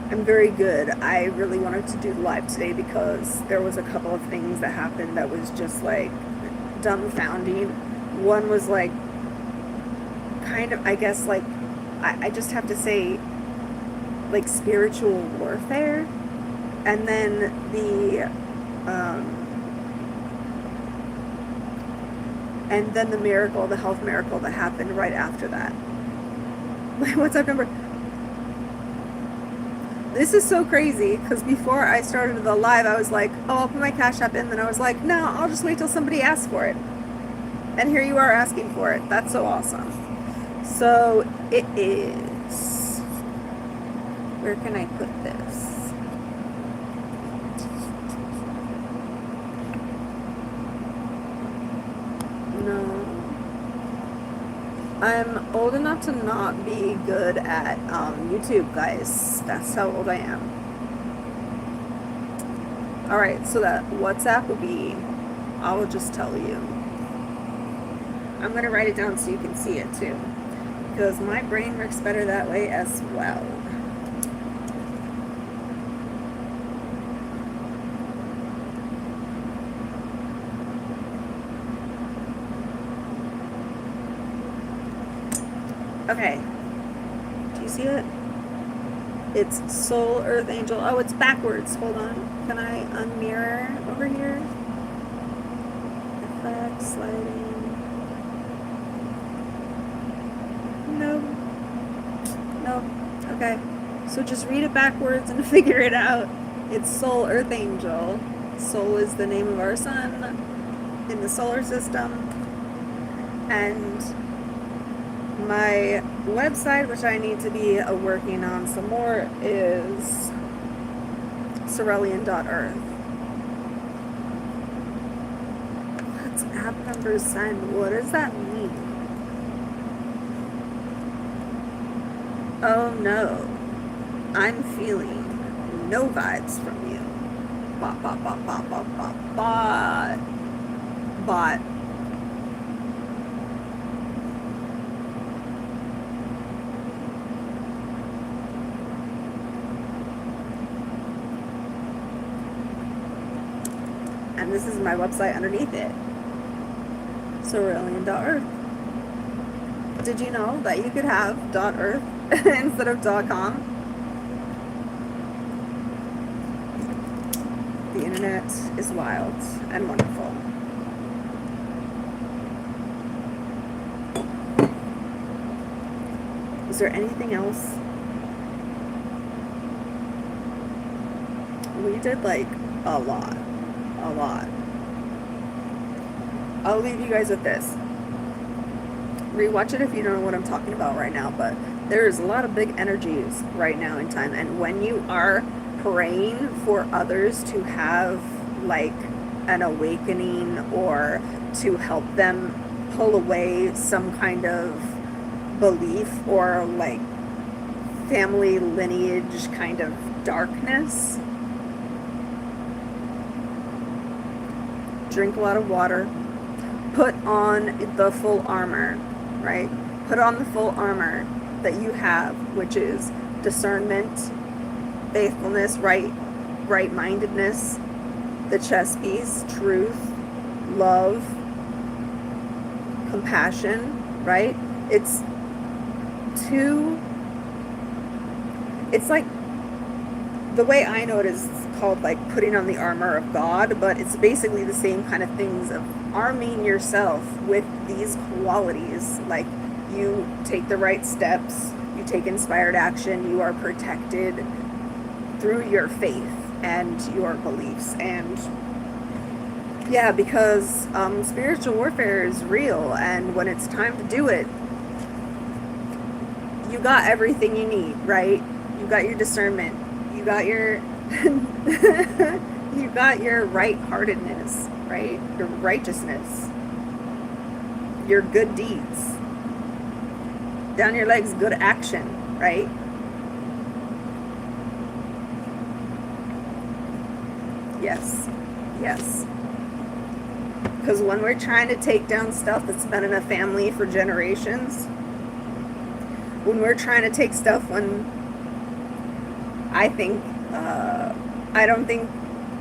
I'm very good. I really wanted to do live today because there was a couple of things that happened that was just like dumbfounding. One was like kind of, I guess, like, I just have to say, like, spiritual warfare. And then the miracle, the health miracle that happened right after that. What's up, number? This is so crazy, because before I started the live, I was like, oh, I'll put my Cash App in. Then I was like, no, I'll just wait till somebody asks for it. And here you are asking for it. That's so awesome. So it is. Where can I put this? No. I'm old enough to not be good at YouTube, guys. That's how old I am. Alright, so that WhatsApp will be, I will just tell you. I'm going to write it down so you can see it too, because my brain works better that way as well. Okay, do you see it? It's Soul, Earth, Angel. Oh, it's backwards. Hold on. Can I unmirror over here? Effects, sliding. No. Nope. Okay. So just read it backwards and figure it out. It's Soul, Earth, Angel. Soul is the name of our sun in the solar system. And my website, which I need to be working on some more, is Cerulean.earth. What's app number send? What does that mean? Oh no. I'm feeling no vibes from you. Bot, bot, bot, bot, bot, bot, bot. Bot. And this is my website underneath it. Cerulean.earth. Did you know that you could have .earth instead of .com? The internet is wild and wonderful. Is there anything else? We did like a lot. A lot. I'll leave you guys with this. Rewatch it if you don't know what I'm talking about right now, but there's a lot of big energies right now in time, and when you are praying for others to have like an awakening or to help them pull away some kind of belief or like family lineage kind of darkness, drink a lot of water, put on the full armor, right? Put on the full armor that you have, which is discernment, faithfulness, right-mindedness, the chess piece, truth, love, compassion, right? It's like, the way I know it is called like putting on the armor of God, but it's basically the same kind of things of arming yourself with these qualities. Like, you take the right steps, you take inspired action, you are protected through your faith and your beliefs. And yeah, because spiritual warfare is real, and when it's time to do it, you got everything you need, right? You got your discernment, you got your you got your right-heartedness, right? Your righteousness, your good deeds, down your legs, good action, right? Yes, yes. Because when we're trying to take down stuff that's been in a family for generations, when we're trying to take stuff I don't think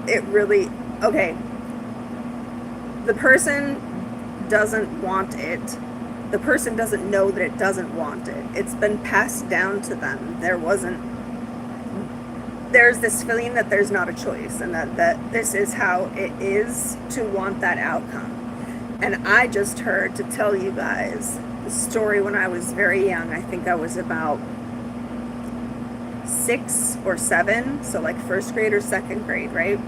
it really, okay, the person doesn't want it, the person doesn't know that it doesn't want it. It's been passed down to them. There's this feeling that there's not a choice, and that this is how it is to want that outcome. And I just heard, to tell you guys the story, when I was very young. I think I was about 6 or 7, so like first grade or second grade, right?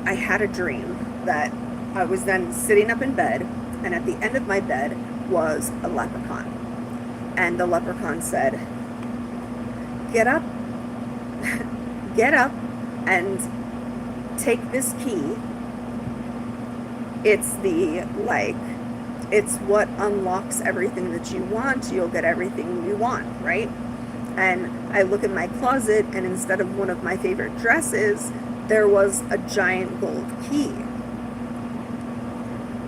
I had a dream that I was then sitting up in bed, and at the end of my bed was a leprechaun. And the leprechaun said, "Get up, get up, and take this key. It's it's what unlocks everything that you want. You'll get everything you want," right? And I look in my closet, and instead of one of my favorite dresses, there was a giant gold key.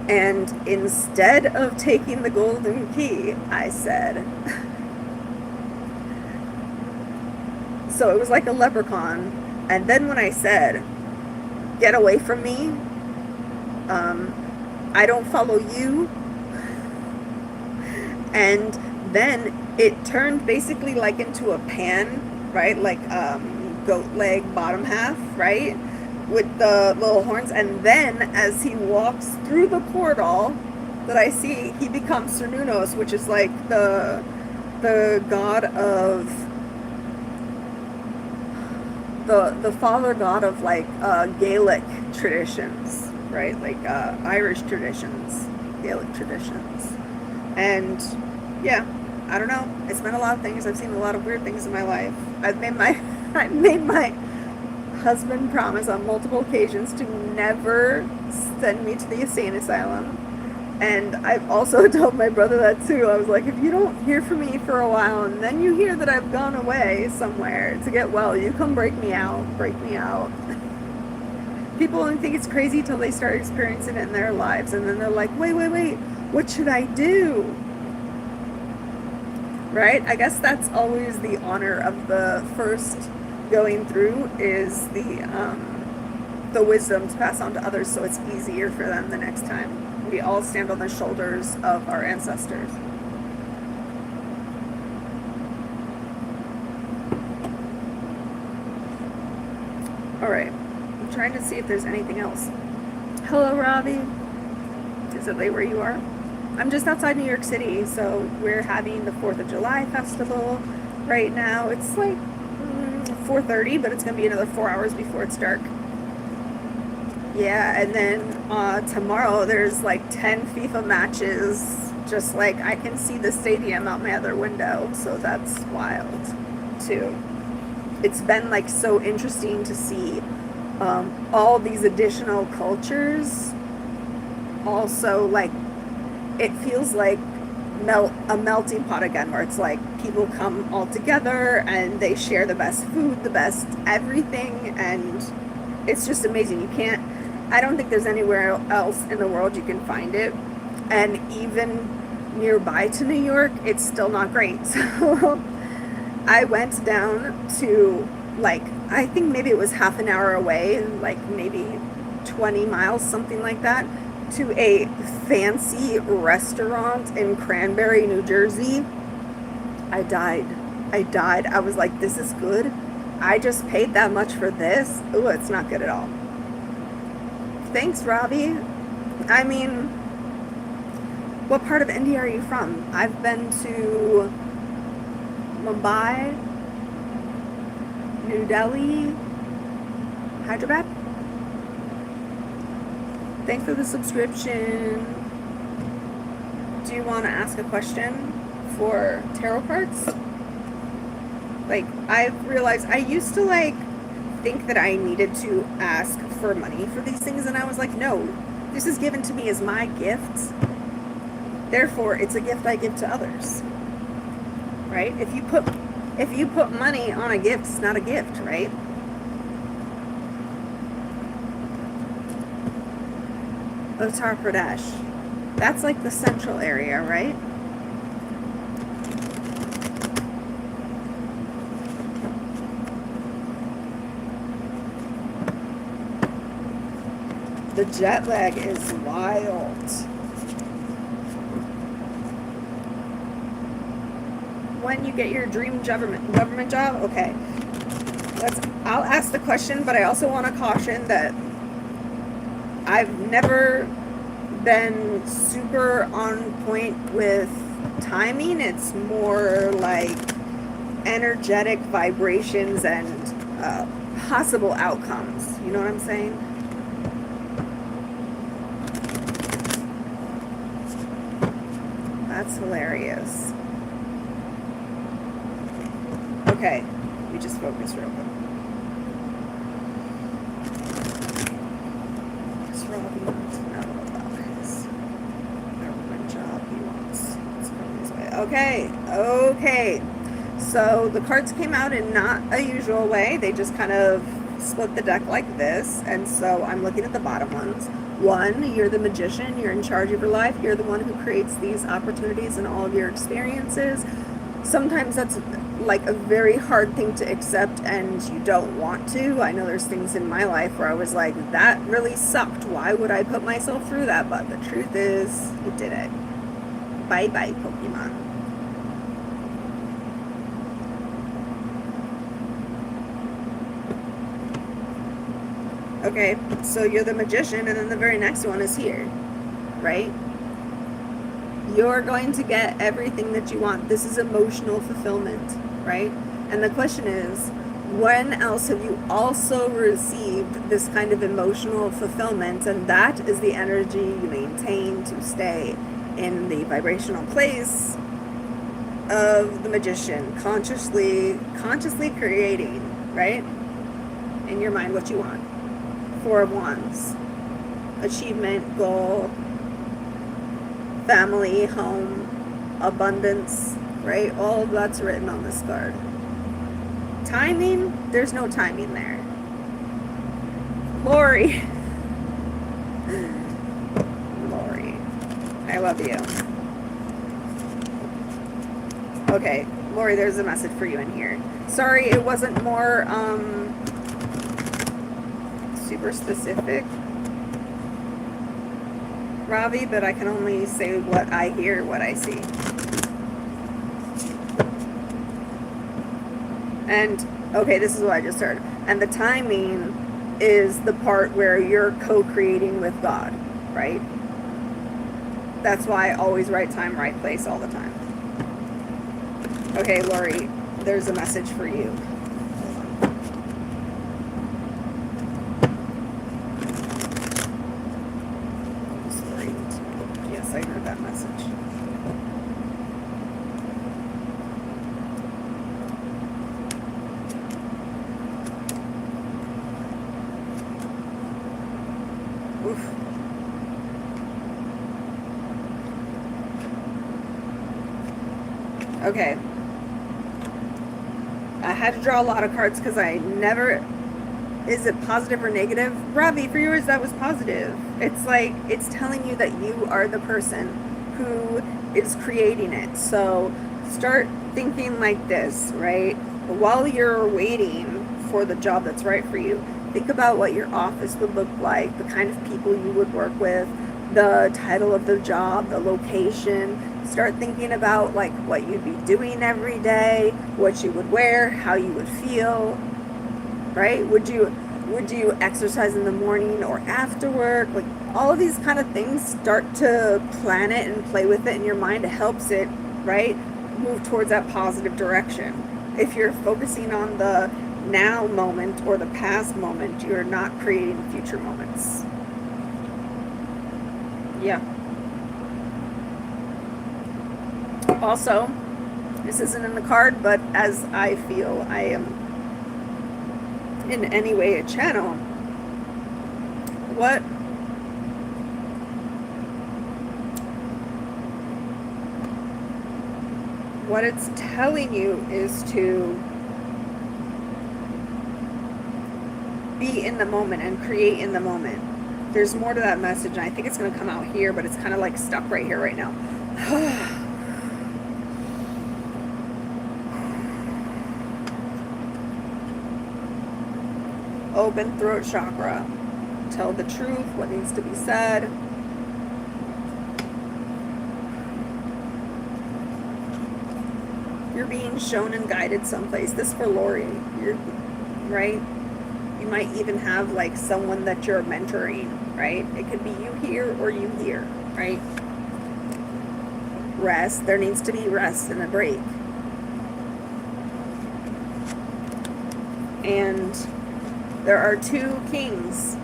And instead of taking the golden key, I said, so it was like a leprechaun. And then when I said, "Get away from me, I don't follow you," and then it turned basically like into a pan, right? Like goat leg bottom half, right? With the little horns. And then as he walks through the portal that I see, he becomes Cernunnos, which is like the god of the father god of like Gaelic traditions, right? Like Irish traditions, Gaelic traditions. And yeah, I don't know. It's been a lot of things. I've seen a lot of weird things in my life. I've made my husband promise on multiple occasions to never send me to the insane asylum. And I've also told my brother that too. I was like, if you don't hear from me for a while, and then you hear that I've gone away somewhere to get well, you come break me out. People only think it's crazy till they start experiencing it in their lives, and then they're like, wait, what should I do? Right? I guess that's always the honor of the first going through, is the wisdom to pass on to others, so it's easier for them the next time. We all stand on the shoulders of our ancestors. Alright, I'm trying to see if there's anything else. Hello, Robbie. Is it late where you are? I'm just outside New York City, so we're having the 4th of July festival right now. It's like 4:30, but it's going to be another 4 hours before it's dark. Yeah, and then tomorrow there's like 10 FIFA matches. Just like I can see the stadium out my other window, so that's wild too. It's been like so interesting to see all these additional cultures. Also, like, it feels like a melting pot again, where it's like people come all together and they share the best food, the best everything, and it's just amazing. I don't think there's anywhere else in the world you can find it. And even nearby to New York, it's still not great. So I went down to, like, I think maybe it was half an hour away, like maybe 20 miles, something like that, to a fancy restaurant in Cranberry, New Jersey. I died. I was like, this is good? I just paid that much for this? Ooh, it's not good at all. Thanks, Robbie. I mean, what part of India are you from? I've been to Mumbai, New Delhi, Hyderabad. Thanks for the subscription. Do you want to ask a question for tarot cards? Like, I've realized I used to like think that I needed to ask for money for these things, and I was like, no, this is given to me as my gift. Therefore, it's a gift I give to others. Right? If you put money on a gift, it's not a gift, right? Uttar Pradesh. That's like the central area, right? The jet lag is wild. when you get your dream government job? Okay. I'll ask the question, but I also want to caution that I've never been super on point with timing. It's more like energetic vibrations and possible outcomes. You know what I'm saying? That's hilarious. Okay, we just focus real quick. Does Robbie want to know about his government job he wants? Let's go this way. Okay. So the cards came out in not a usual way. They just kind of split the deck like this. And so I'm looking at the bottom ones. 1, you're the magician. You're in charge of your life. You're the one who creates these opportunities in all of your experiences. Sometimes that's like a very hard thing to accept and you don't want to. I know there's things in my life where I was like, that really sucked. Why would I put myself through that? But the truth is, you did it. Bye-bye, Pokemon. Okay, so you're the magician, and then the very next one is here, right? You're going to get everything that you want. This is emotional fulfillment, right? And the question is, when else have you also received this kind of emotional fulfillment? And that is the energy you maintain to stay in the vibrational place of the magician, consciously creating, right? In your mind what you want. 4 of Wands, achievement, goal, family, home, abundance, right? All of that's written on this card. Timing, there's no timing there. Lori, I love you. Okay, Lori, there's a message for you in here. Sorry, it wasn't more, super specific, Ravi, but I can only say what I hear, what I see. And okay, this is what I just heard. And the timing is the part where you're co-creating with God, right? That's why always right time, right place all the time. Okay, Lori, there's a message for you. I heard that message. Oof. Okay. I had to draw a lot of cards because I never... Is it positive or negative? Robbie, for yours, that was positive. It's like, it's telling you that you are the person who is creating it. So start thinking like this, right? While you're waiting for the job that's right for you, think about what your office would look like, the kind of people you would work with, the title of the job, the location. Start thinking about like what you'd be doing every day, what you would wear, how you would feel. Right? Would you exercise in the morning or after work? Like all of these kind of things, start to plan it and play with it in your mind. It helps it, right, move towards that positive direction. If you're focusing on the now moment or the past moment, you're not creating future moments. Yeah. Also, this isn't in the card, but as I feel I am in any way a channel, what it's telling you is to be in the moment and create in the moment. There's more to that message, and I think it's going to come out here, but it's kind of like stuck right here right now. Open throat chakra. Tell the truth, what needs to be said. you're being shown and guided someplace. This for Lori, you're right. You might even have like someone that you're mentoring, right? It could be you here or you here, right? Rest. There needs to be rest and a break. And there are 2 kings.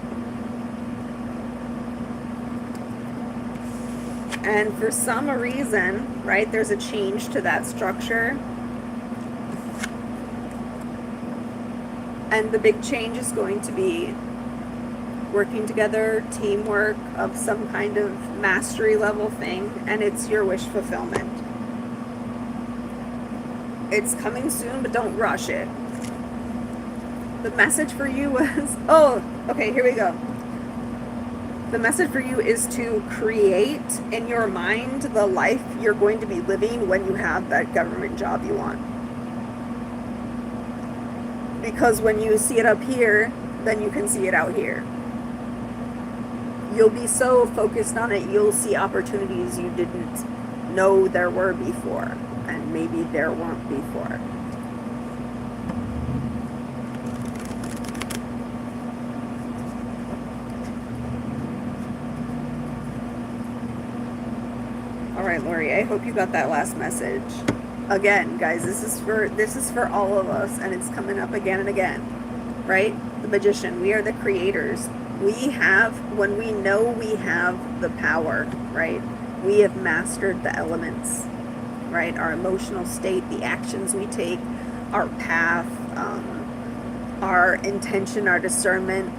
And for some reason, right, there's a change to that structure. And the big change is going to be working together, teamwork of some kind of mastery level thing, and it's your wish fulfillment. It's coming soon, but don't rush it. The message for you was, oh, okay, here we go. The message for you is to create in your mind the life you're going to be living when you have that government job you want. Because when you see it up here, then you can see it out here. You'll be so focused on it, you'll see opportunities you didn't know there were before, and maybe there weren't before. All right, Lori, I hope you got that last message. Again, guys, this is for all of us, and it's coming up again and again, right? The magician, we are the creators. We have, when we know we have the power, right? We have mastered the elements, right? Our emotional state, the actions we take, our path, our intention, our discernment,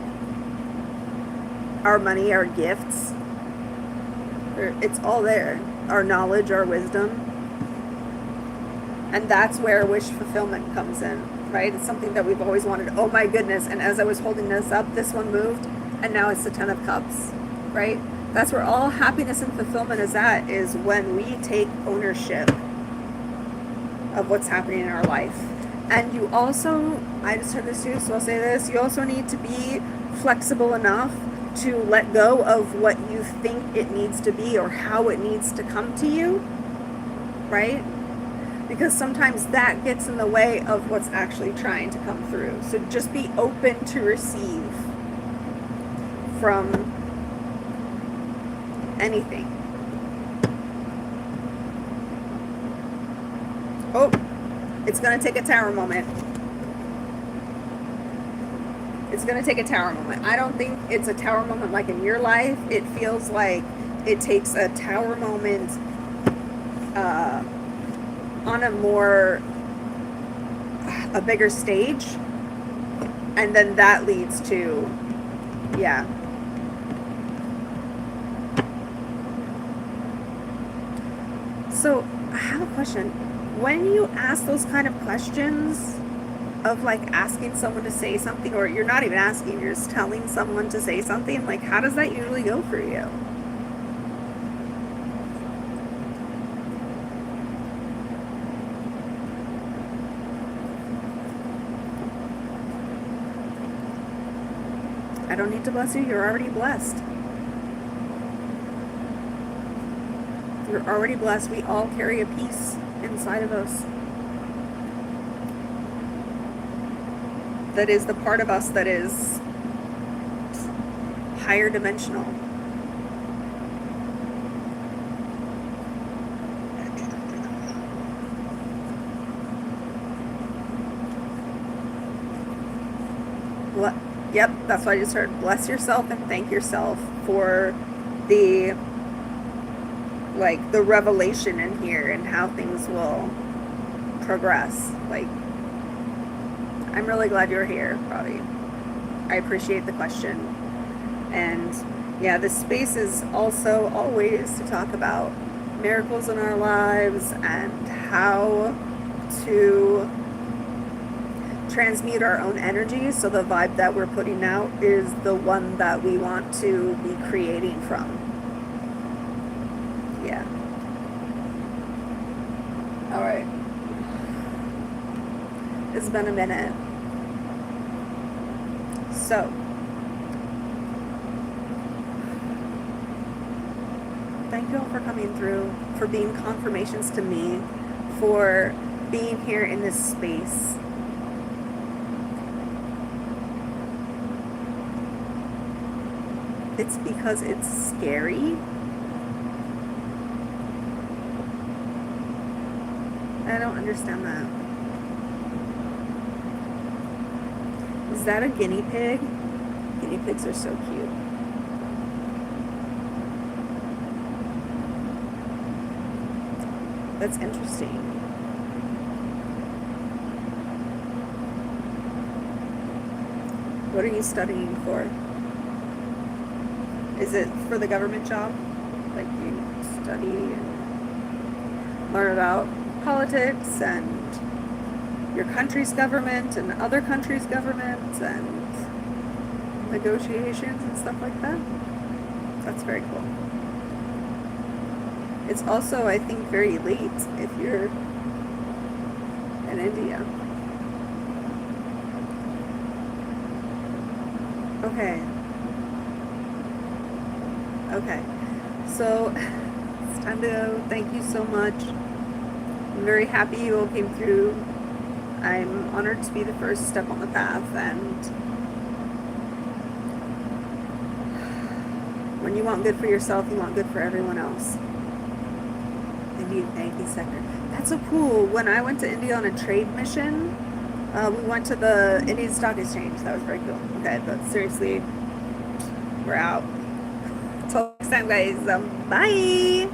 our money, our gifts. It's all there. Our knowledge, our wisdom. And that's where wish fulfillment comes in, right? It's something that we've always wanted. Oh my goodness. And as I was holding this up, this one moved, and now it's the 10 of Cups, right? That's where all happiness and fulfillment is at, is when we take ownership of what's happening in our life. And you also, I just heard this too, so I'll say this, you also need to be flexible enough to let go of what you think it needs to be or how it needs to come to you, right? Because sometimes that gets in the way of what's actually trying to come through. So just be open to receive from anything. Oh, it's going to take a tower moment. It's going to take a tower moment. I don't think it's a tower moment like in your life. It feels like it takes a tower moment on a bigger stage, and then that leads to, yeah. So I have a question. When you ask those kind of questions of like asking someone to say something, or you're not even asking, you're just telling someone to say something, like how does that usually go for you? I don't need to bless you. You're already blessed. You're already blessed. We all carry a piece inside of us that is the part of us that is higher dimensional. Yep, that's what I just heard. Bless yourself and thank yourself for the revelation in here and how things will progress. Like, I'm really glad you're here, Robbie. I appreciate the question. And yeah, this space is also always to talk about miracles in our lives and how to transmute our own energy, so the vibe that we're putting out is the one that we want to be creating from. Yeah. All right. It's been a minute. So, thank you all for coming through, for being confirmations to me, for being here in this space. It's because it's scary. I don't understand that. Is that a guinea pig? Guinea pigs are so cute. That's interesting. What are you studying for? Is it for the government job? Like you study and learn about politics and your country's government and other countries' governments and negotiations and stuff like that? That's very cool. It's also, I think, very late if you're in India. Okay. Okay. So it's time to go. Thank you so much. I'm very happy you all came through. I'm honored to be the first step on the path, and when you want good for yourself, you want good for everyone else. Thank you, sector. That's so cool. When I went to India on a trade mission, we went to the Indian Stock Exchange. That was very cool. Okay, but seriously, we're out. Till next time, guys. Bye.